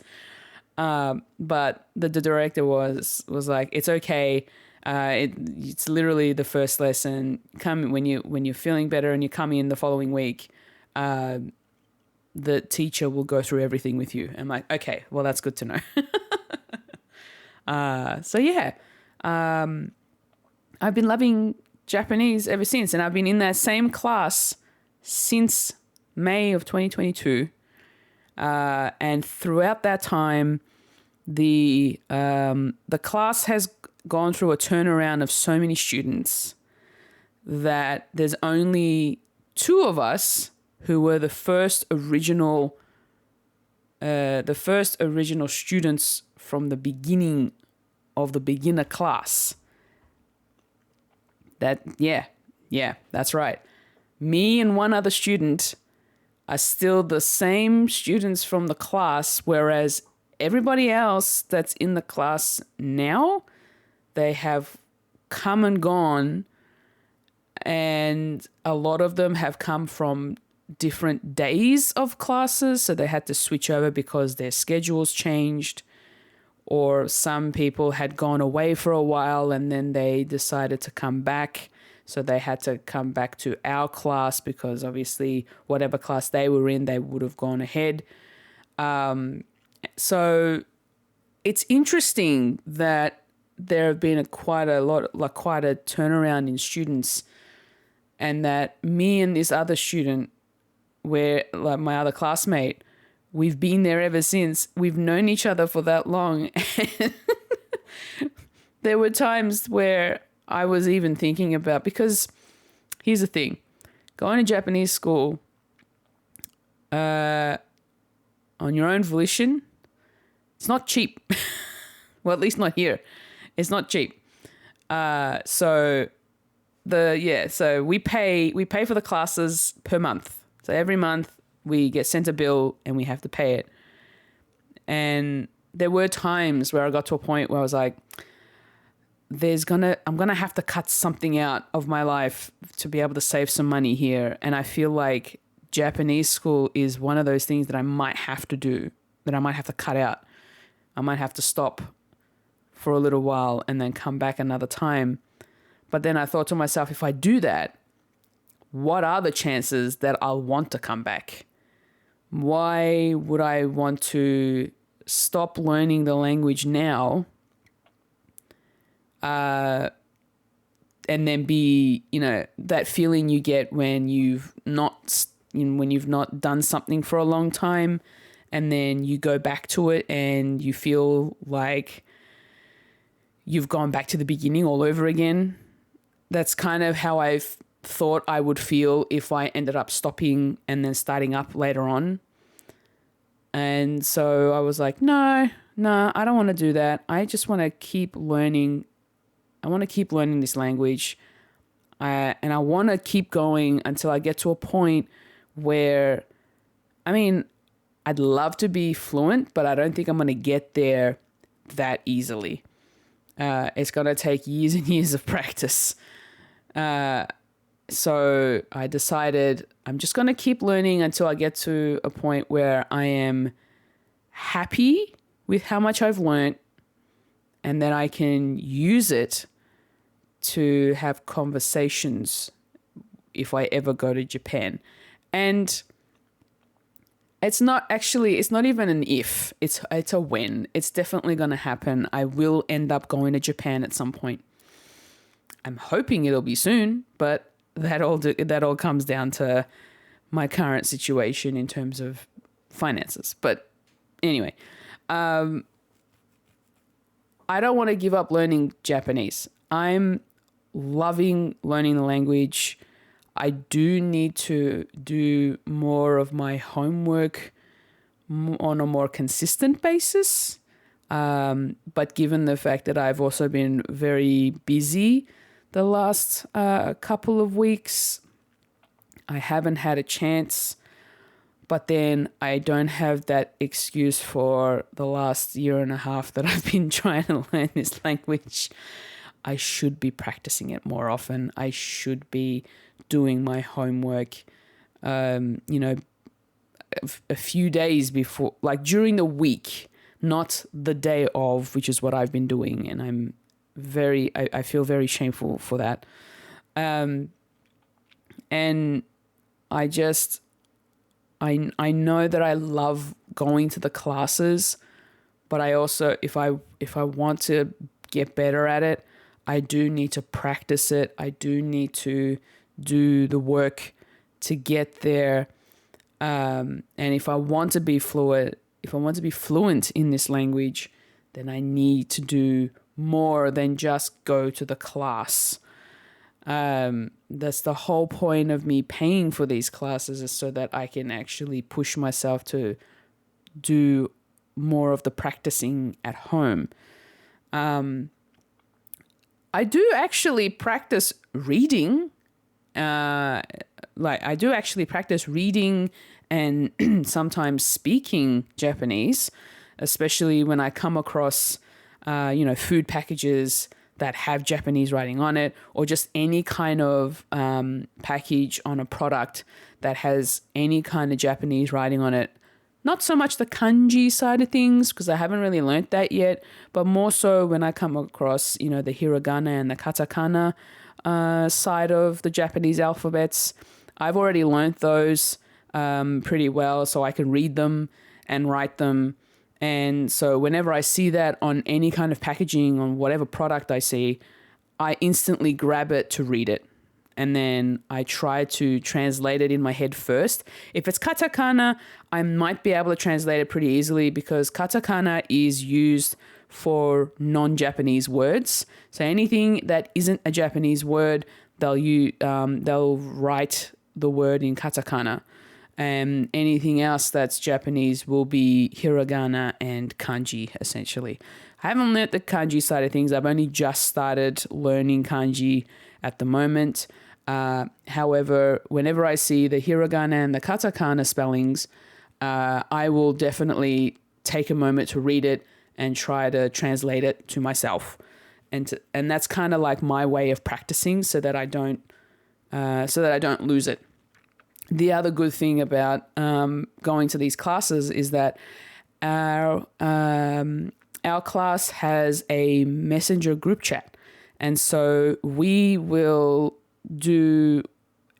But the director was like, it's okay. It's literally the first lesson. Come when you're feeling better and you come in the following week. The teacher will go through everything with you. I'm like, okay, well, that's good to know. I've been loving Japanese ever since, and I've been in that same class since May of 2022. And throughout that time, the class has gone through a turnaround of so many students that there's only two of us who were the first original students from the beginning of the beginner class. That's right. Me and one other student are still the same students from the class, whereas everybody else that's in the class now, they have come and gone, and a lot of them have come from different days of classes, so they had to switch over because their schedules changed, or some people had gone away for a while and then they decided to come back, so they had to come back to our class because obviously whatever class they were in, they would have gone ahead. So it's interesting that there have been quite a turnaround in students, and that me and this other student, where like my other classmate, we've been there ever since. We've known each other for that long. There were times where I was even thinking about, because here's the thing, going to Japanese school on your own volition, it's not cheap. Well, at least not here. It's not cheap. So we pay for the classes per month. So every month we get sent a bill and we have to pay it. And there were times where I got to a point where I was like, I'm gonna have to cut something out of my life to be able to save some money here. And I feel like Japanese school is one of those things that I might have to do, that I might have to cut out. I might have to stop for a little while and then come back another time. But then I thought to myself, if I do that, what are the chances that I'll want to come back? Why would I want to stop learning the language now and then be, that feeling you get when you've not done something for a long time, and then you go back to it and you feel like you've gone back to the beginning all over again. That's kind of how I've thought I would feel if I ended up stopping and then starting up later on. And so I was like, no, I don't want to do that. I just want to keep learning. I want to keep learning this language. And I want to keep going until I get to a point where, I'd love to be fluent, but I don't think I'm going to get there that easily. It's going to take years and years of practice. So I decided I'm just going to keep learning until I get to a point where I am happy with how much I've learned, and then I can use it to have conversations if I ever go to Japan. And it's not even an if, it's a when. It's definitely going to happen. I will end up going to Japan at some point. I'm hoping it'll be soon, but that all comes down to my current situation in terms of finances. But anyway, I don't want to give up learning Japanese. I'm loving learning the language. I do need to do more of my homework on a more consistent basis. But given the fact that I've also been very busy the last couple of weeks, I haven't had a chance. But then I don't have that excuse for the last year and a half that I've been trying to learn this language. I should be practicing it more often. I should be doing my homework, a few days before, like during the week, not the day of, which is what I've been doing. And I feel very shameful for that. And I know that I love going to the classes, but I also, if I want to get better at it, I do need to practice it. I do need to do the work to get there. And if I want to be fluent in this language, then I need to do more than just go to the class. That's the whole point of me paying for these classes, is so that I can actually push myself to do more of the practicing at home. I do actually practice reading. I do actually practice reading and sometimes speaking Japanese, especially when I come across, food packages that have Japanese writing on it, or just any kind of package on a product that has any kind of Japanese writing on it. Not so much the kanji side of things, because I haven't really learnt that yet, but more so when I come across, the hiragana and the katakana side of the Japanese alphabets. I've already learnt those pretty well, so I can read them and write them. And so whenever I see that on any kind of packaging on whatever product I see, I instantly grab it to read it. And then I try to translate it in my head first. If it's katakana, I might be able to translate it pretty easily, because katakana is used for non-Japanese words. So anything that isn't a Japanese word, they'll write the word in katakana. And anything else that's Japanese will be hiragana and kanji, essentially. I haven't learnt the kanji side of things. I've only just started learning kanji at the moment. However, whenever I see the hiragana and the katakana spellings, I will definitely take a moment to read it and try to translate it to myself. And that's kind of like my way of practicing, so that I don't lose it. The other good thing about going to these classes is that our class has a messenger group chat. And so we will do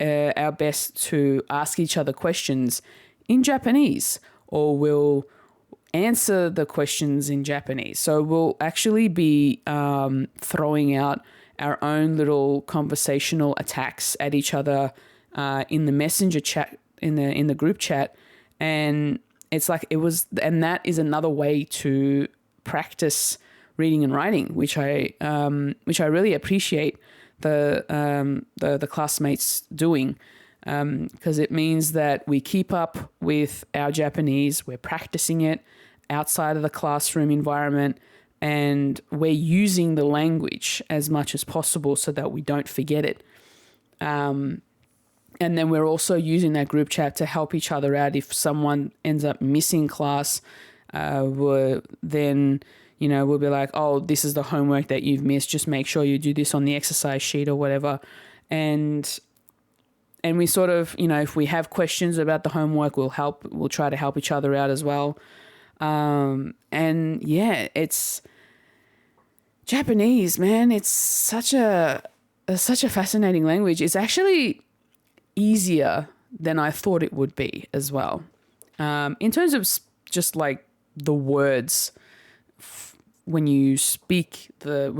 our best to ask each other questions in Japanese, or we'll answer the questions in Japanese. So we'll actually be throwing out our own little conversational attacks at each other in the messenger chat, in the group chat. And it's like and that is another way to practice reading and writing, which I really appreciate the classmates doing, because it means that we keep up with our Japanese, we're practicing it outside of the classroom environment, and we're using the language as much as possible so that we don't forget it. And then we're also using that group chat to help each other out. If someone ends up missing class, we'll be like, oh, this is the homework that you've missed. Just make sure you do this on the exercise sheet or whatever. And we sort of, if we have questions about the homework, we'll try to help each other out as well. And yeah, it's Japanese, man. It's such a fascinating language. It's actually easier than I thought it would be as well. In terms of just like the words, when you speak the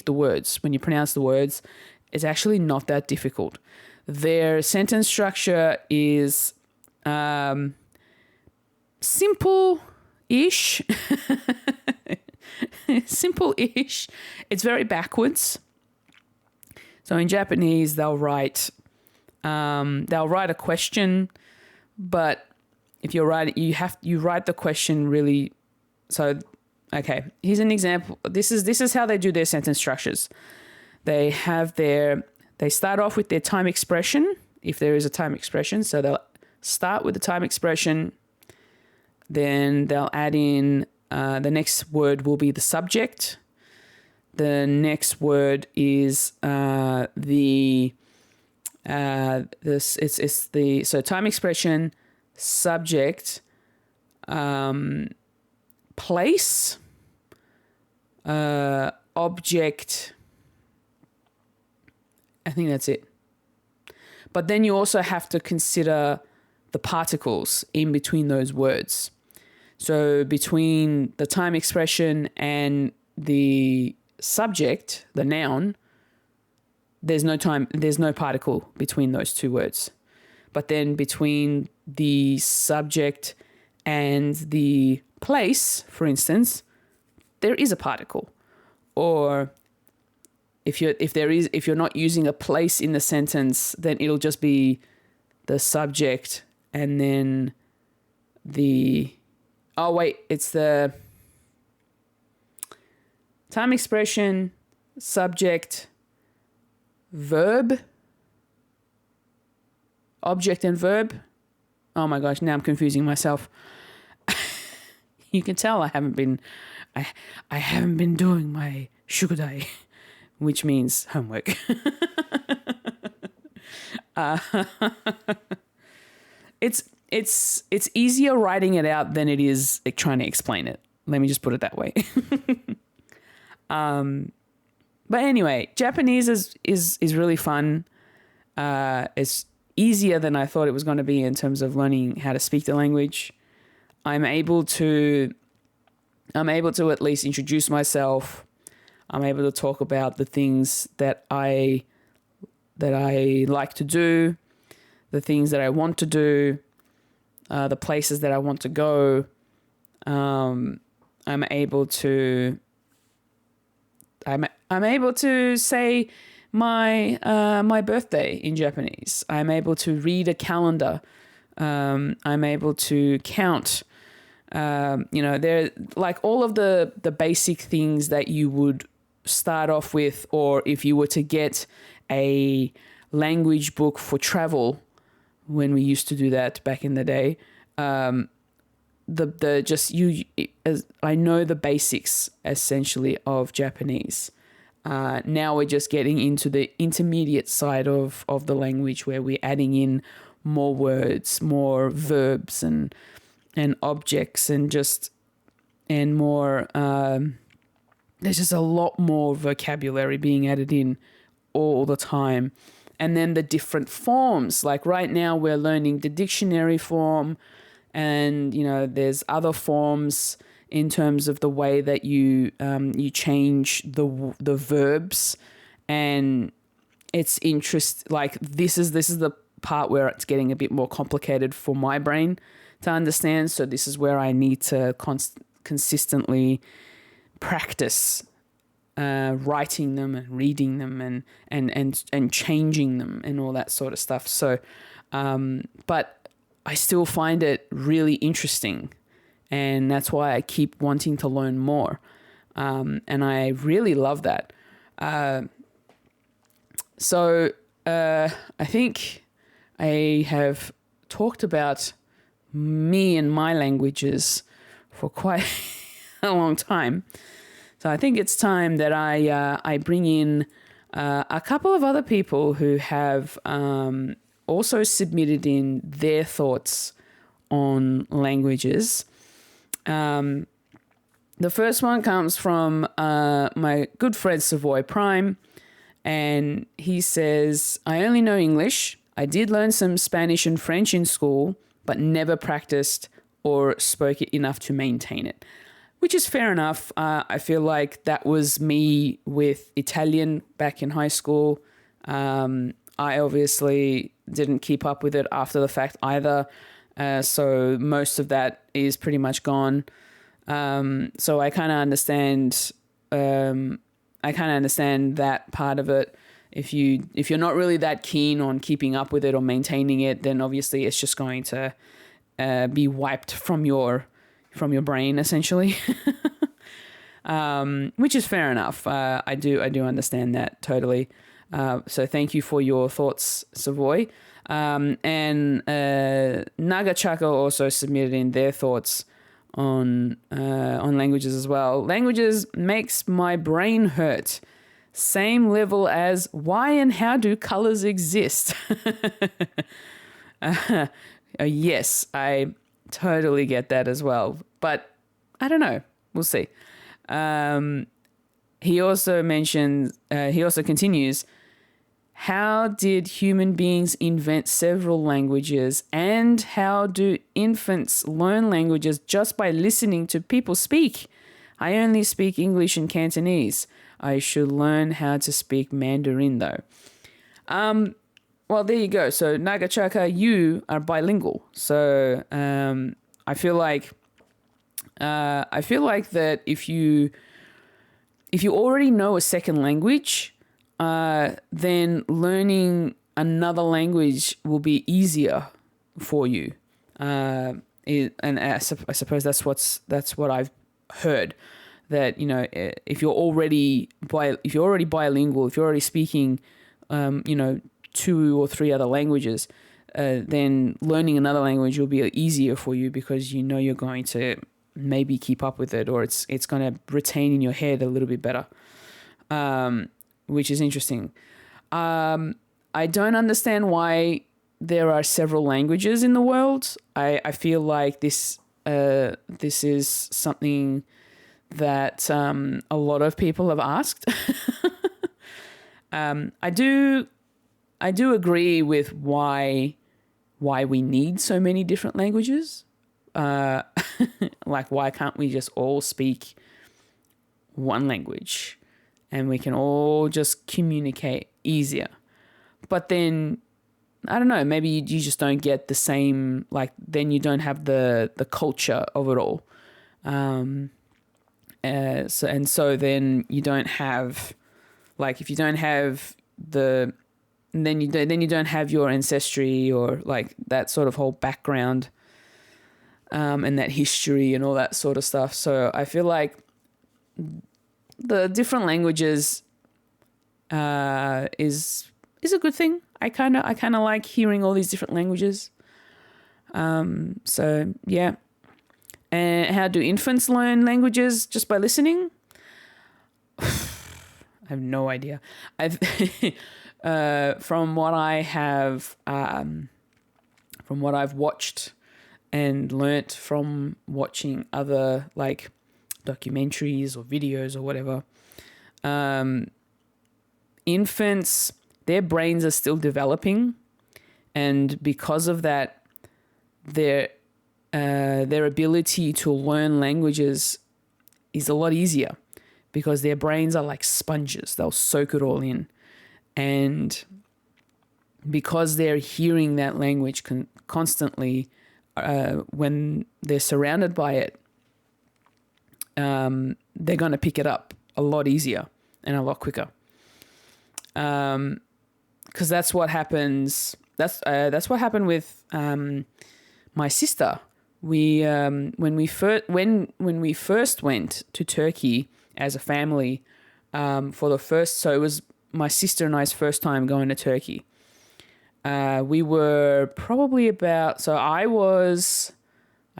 words, when you pronounce the words, it's actually not that difficult. Their sentence structure is simple-ish. Simple-ish. It's very backwards. So in Japanese, they'll write a question, but if you're writing, you write the question really. So, okay, here's an example. This is how they do their sentence structures. They start off with their time expression, if there is a time expression. So they'll start with the time expression, then they'll add in the next word will be the subject. The next word is so time expression, subject, place, object. I think that's it. But then you also have to consider the particles in between those words. So between the time expression and the subject, the noun, there's no particle between those two words. But then between the subject and the place, for instance, there is a particle, or if you're not using a place in the sentence, then it'll just be the subject and then it's the time expression, subject, verb, object and verb. Oh my gosh, now I'm confusing myself. You can tell I haven't been doing my shukudai, which means homework. It's easier writing it out than it is like trying to explain it. Let me just put it that way. But anyway, Japanese is really fun. It's easier than I thought it was going to be in terms of learning how to speak the language. I'm able to at least introduce myself. I'm able to talk about the things that I like to do, the things that I want to do, the places that I want to go. I'm able to say my birthday in Japanese. I'm able to read a calendar. I'm able to count. They're like all of the basic things that you would start off with, or if you were to get a language book for travel, when we used to do that back in the day. I know the basics essentially of Japanese. Now we're just getting into the intermediate side of the language, where we're adding in more words, more verbs and objects, and more. There's just a lot more vocabulary being added in all the time. And then the different forms, like right now we're learning the dictionary form, and there's other forms in terms of the way that you change the verbs, and it's this is the part where it's getting a bit more complicated for my brain to understand. So this is where I need to consistently practice writing them and reading them and changing them and all that sort of stuff. So, but I still find it really interesting, and that's why I keep wanting to learn more. And I really love that. So I think I have talked about me and my languages for quite a long time. So I think it's time that I bring in a couple of other people who have also submitted in their thoughts on languages. The first one comes from my good friend Savoy Prime, and he says, I only know English. I did learn some Spanish and French in school, but never practiced or spoke it enough to maintain it. Which is fair enough. I feel like that was me with Italian back in high school. I obviously didn't keep up with it after the fact either. So most of that is pretty much gone. So I kind of understand. I kind of understand that part of it. If you're not really that keen on keeping up with it or maintaining it, then obviously it's just going to be wiped from your brain, essentially. Which is fair enough. I do understand that totally. So thank you for your thoughts, Savoy. And Nagachaka also submitted in their thoughts on languages as well. Languages makes my brain hurt. Same level as why and how do colors exist? Yes, I totally get that as well. But I don't know. We'll see. He also continues, how did human beings invent several languages, and how do infants learn languages just by listening to people speak? I only speak English and Cantonese. I should learn how to speak Mandarin though. Well, there you go. So Nagachaka, you are bilingual. So I feel like that if you if you already know a second language, then learning another language will be easier for you. And I suppose that's what I've heard, that, you know, if you're already bilingual, if you're already speaking, you know, 2 or 3 other languages, then learning another language will be easier for you, because you know you're going to maybe keep up with it, or it's going to retain in your head a little bit better, which is interesting. I don't understand why there are several languages in the world. I feel like this is something that a lot of people have asked. I do agree with why we need so many different languages. Like, why can't we just all speak one language and we can all just communicate easier? But then, I don't know, maybe you just don't get the same, like, then you don't have the culture of it all. So then you don't have, like, if you don't have then you don't have your ancestry, or like that sort of whole background, and that history and all that sort of stuff. So I feel like the different languages is a good thing. I kind of like hearing all these different languages. So yeah. And how do infants learn languages? Just by listening? I have no idea. From what I've watched and learnt from watching other, like, documentaries or videos or whatever, infants, their brains are still developing, and because of that, their ability to learn languages is a lot easier, because their brains are like sponges. They'll soak it all in. And because they're hearing that language constantly, when they're surrounded by it, they're going to pick it up a lot easier and a lot quicker. Because that's what happens. That's what happened with my sister. When we first went to Turkey as a family, so it was my sister and I's first time going to Turkey. We were probably I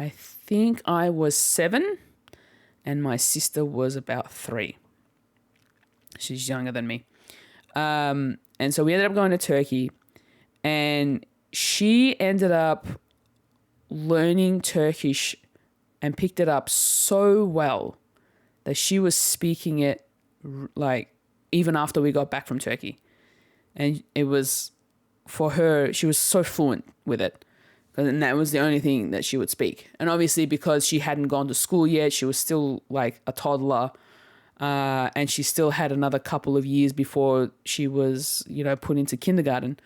think I was 7, and my sister was about 3. She's younger than me. And so we ended up going to Turkey, and she ended up learning Turkish and picked it up so well that she was speaking it, like, even after we got back from Turkey. And it was, for her, she was so fluent with it, and that was the only thing that she would speak. And obviously, because she hadn't gone to school yet, she was still like a toddler, and she still had another couple of years before she was, you know, put into kindergarten.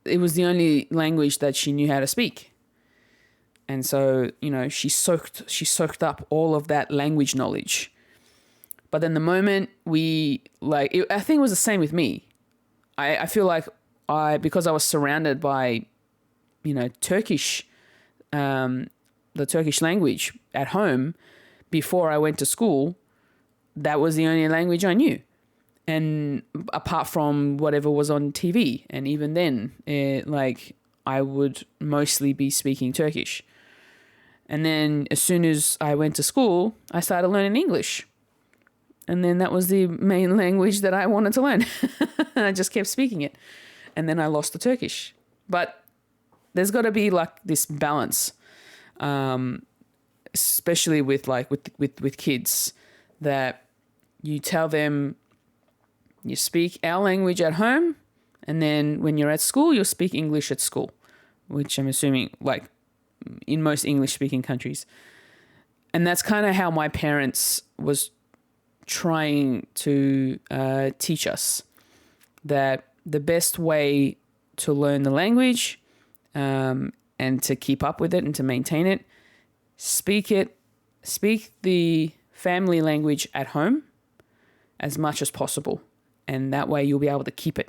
It was the only language that she knew how to speak. And so, you know, she soaked up all of that language knowledge. But then the moment I think it was the same with me. I feel like because I was surrounded by, you know, Turkish, the Turkish language at home before I went to school, that was the only language I knew. And apart from whatever was on TV, and even then, I would mostly be speaking Turkish. And then as soon as I went to school, I started learning English. And then that was the main language that I wanted to learn. And I just kept speaking it. And then I lost the Turkish. But there's got to be like this balance, especially with kids, that you tell them, you speak our language at home, and then when you're at school, you'll speak English at school, which I'm assuming, like, in most English-speaking countries. And that's kind of how my parents was trying to teach us, that the best way to learn the language and to keep up with it and to maintain it, speak it speak the family language at home as much as possible, and that way you'll be able to keep it.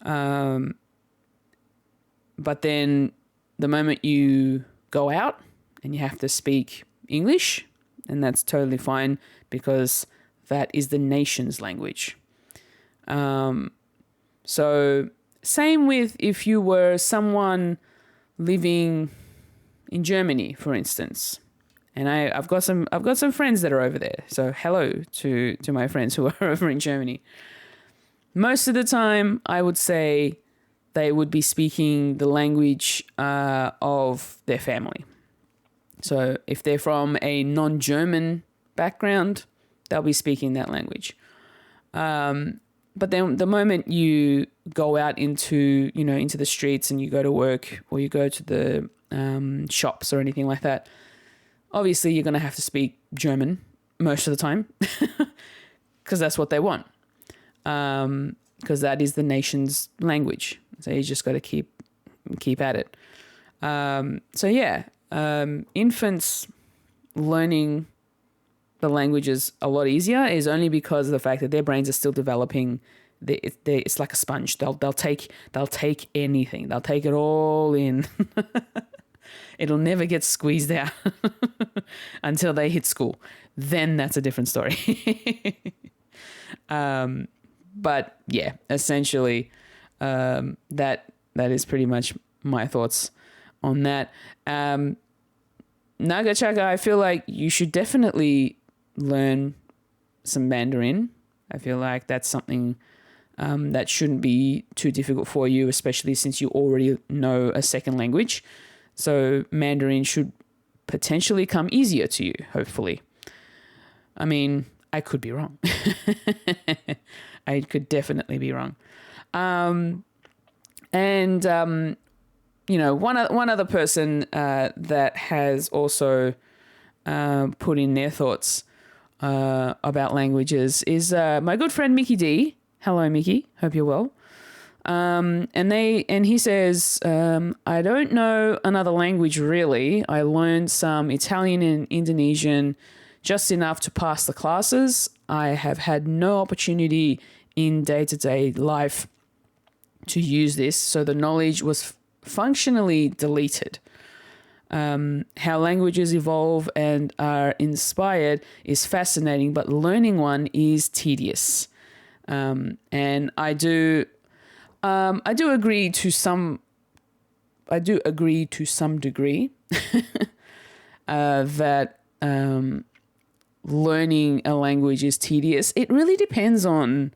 But then the moment you go out and you have to speak English, and that's totally fine because that is the nation's language. So same with if you were someone living in Germany, for instance. And I've got some friends that are over there. So hello to my friends who are over in Germany. Most of the time, I would say they would be speaking the language of their family. So if they're from a non-German background, they'll be speaking that language. But then the moment you go out into the streets and you go to work or you go to the shops or anything like that, obviously you're going to have to speak German most of the time because that's what they want. Because that is the nation's language. So you just got to keep at it. Infants learning the language is a lot easier is only because of the fact that their brains are still developing. It's like a sponge. They'll take anything. They'll take it all in. It'll never get squeezed out until they hit school. Then that's a different story. But yeah, essentially, that is pretty much my thoughts on that. Nagachaka, I feel like you should definitely learn some Mandarin. I feel like that's something that shouldn't be too difficult for you, especially since you already know a second language. So Mandarin should potentially come easier to you, hopefully. I mean, I could be wrong. I could definitely be wrong. One other person that has also put in their thoughts about languages is my good friend Mickey D. Hello, Mickey. Hope you're well. And he says, I don't know another language really. I learned some Italian and Indonesian, just enough to pass the classes. I have had no opportunity in day-to-day life to use this, so the knowledge was functionally deleted. How languages evolve and are inspired is fascinating, but learning one is tedious. And I do agree to some degree that learning a language is tedious. It really depends on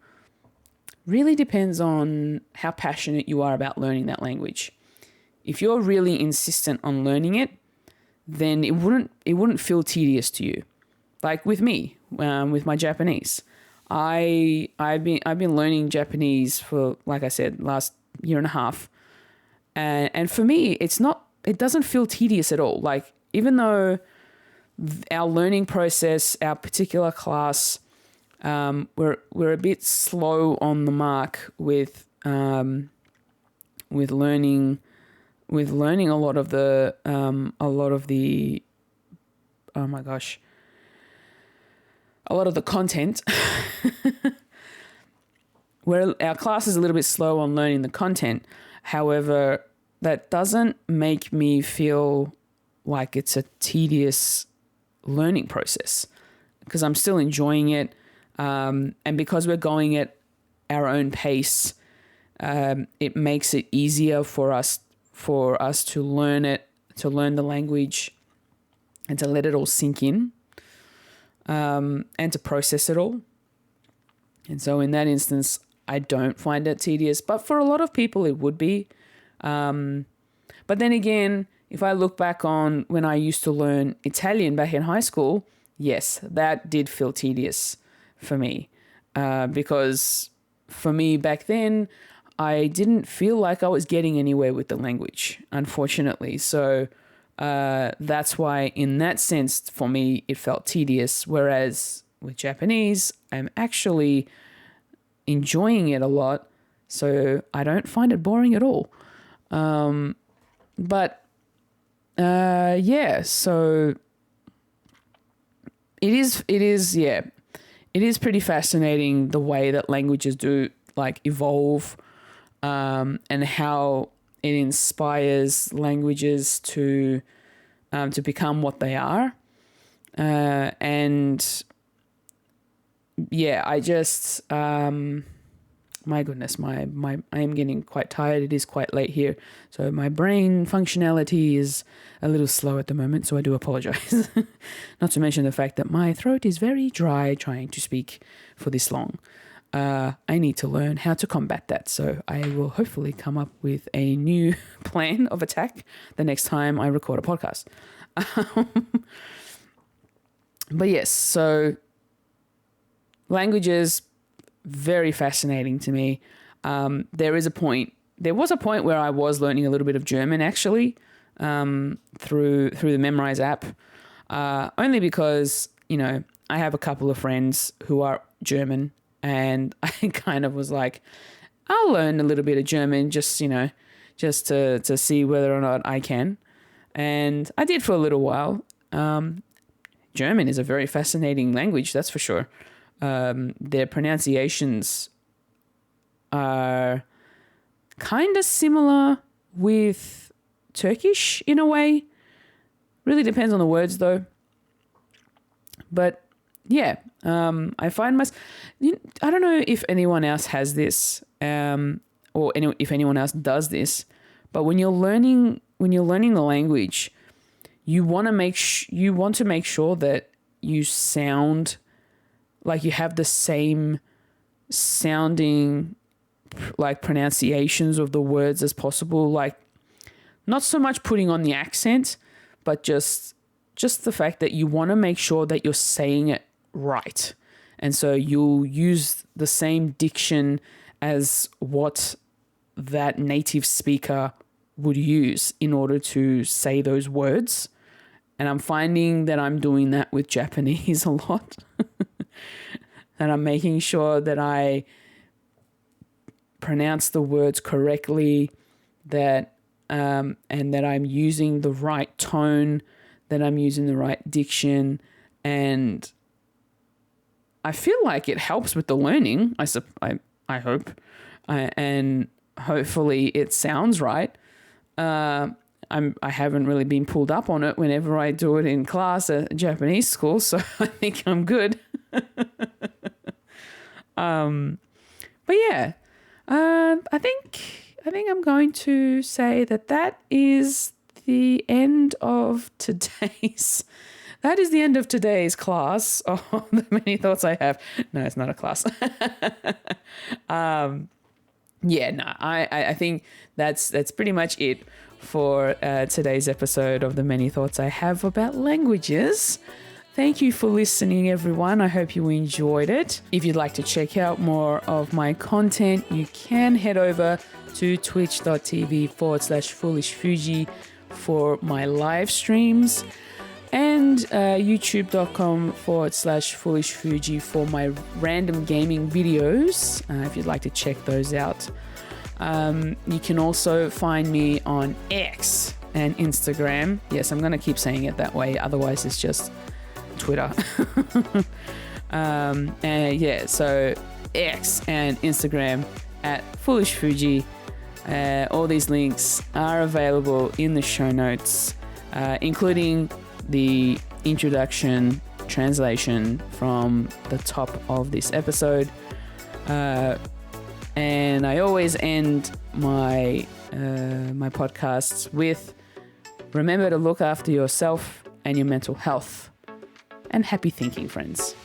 how passionate you are about learning that language. If you're really insistent on learning it, then it wouldn't feel tedious to you. Like with me, with my Japanese, I've been learning Japanese for, like I said, last year and a half, and for me, it doesn't feel tedious at all. Like, even though our learning process, our particular class, we're a bit slow on the mark with learning a lot of the content. Where our class is a little bit slow on learning the content. However, that doesn't make me feel like it's a tedious learning process, because I'm still enjoying it. And because we're going at our own pace, it makes it easier for us to learn the language and to let it all sink in, and to process it all. And so in that instance, I don't find it tedious, but for a lot of people it would be. But then again, if I look back on when I used to learn Italian back in high school, yes, that did feel tedious for me, because for me back then, I didn't feel like I was getting anywhere with the language, unfortunately. So that's why, in that sense, for me, it felt tedious. Whereas with Japanese, I'm actually enjoying it a lot, so I don't find it boring at all. So It is pretty fascinating the way that languages do like evolve, and how it inspires languages to become what they are. And yeah, I just, my goodness, I am getting quite tired. It is quite late here. So my brain functionality is a little slow at the moment. So I do apologize. Not to mention the fact that my throat is very dry trying to speak for this long. I need to learn how to combat that. So I will hopefully come up with a new plan of attack the next time I record a podcast. But yes, so languages, very fascinating to me. There was a point where I was learning a little bit of German actually, through the Memrise app, only because, I have a couple of friends who are German, and I kind of was like, I'll learn a little bit of German just to see whether or not I can. And I did for a little while. German is a very fascinating language, that's for sure. Their pronunciations are kind of similar with Turkish in a way. Really depends on the words though. But yeah, I find I don't know if anyone else has this, if anyone else does this, but when you're learning the language, you want to make sure that you sound like you have the same sounding like pronunciations of the words as possible. Like not so much putting on the accent, but just the fact that you want to make sure that you're saying it right. And so you'll use the same diction as what that native speaker would use in order to say those words. And I'm finding that I'm doing that with Japanese a lot. And I'm making sure that I pronounce the words correctly, and that I'm using the right tone, that I'm using the right diction, and I feel like it helps with the learning. I hope, and hopefully it sounds right. I haven't really been pulled up on it whenever I do it in class at Japanese school, so I think I'm good. But yeah, I think I'm going to say that is the end of today's. That is the end of today's class. Oh, the many thoughts I have. No, it's not a class. I think that's pretty much it for today's episode of the many thoughts I have about languages. Thank you for listening, everyone. I hope you enjoyed it. If you'd like to check out more of my content, you can head over to twitch.tv/foolishfuji for my live streams, and youtube.com/foolishfuji for my random gaming videos, if you'd like to check those out. You can also find me on X and Instagram. Yes, I'm going to keep saying it that way, otherwise it's just Twitter. So X and Instagram at foolishfuji. All these links are available in the show notes, including the introduction translation from the top of this episode. And I always end my podcasts with, remember to look after yourself and your mental health. And happy thinking, friends.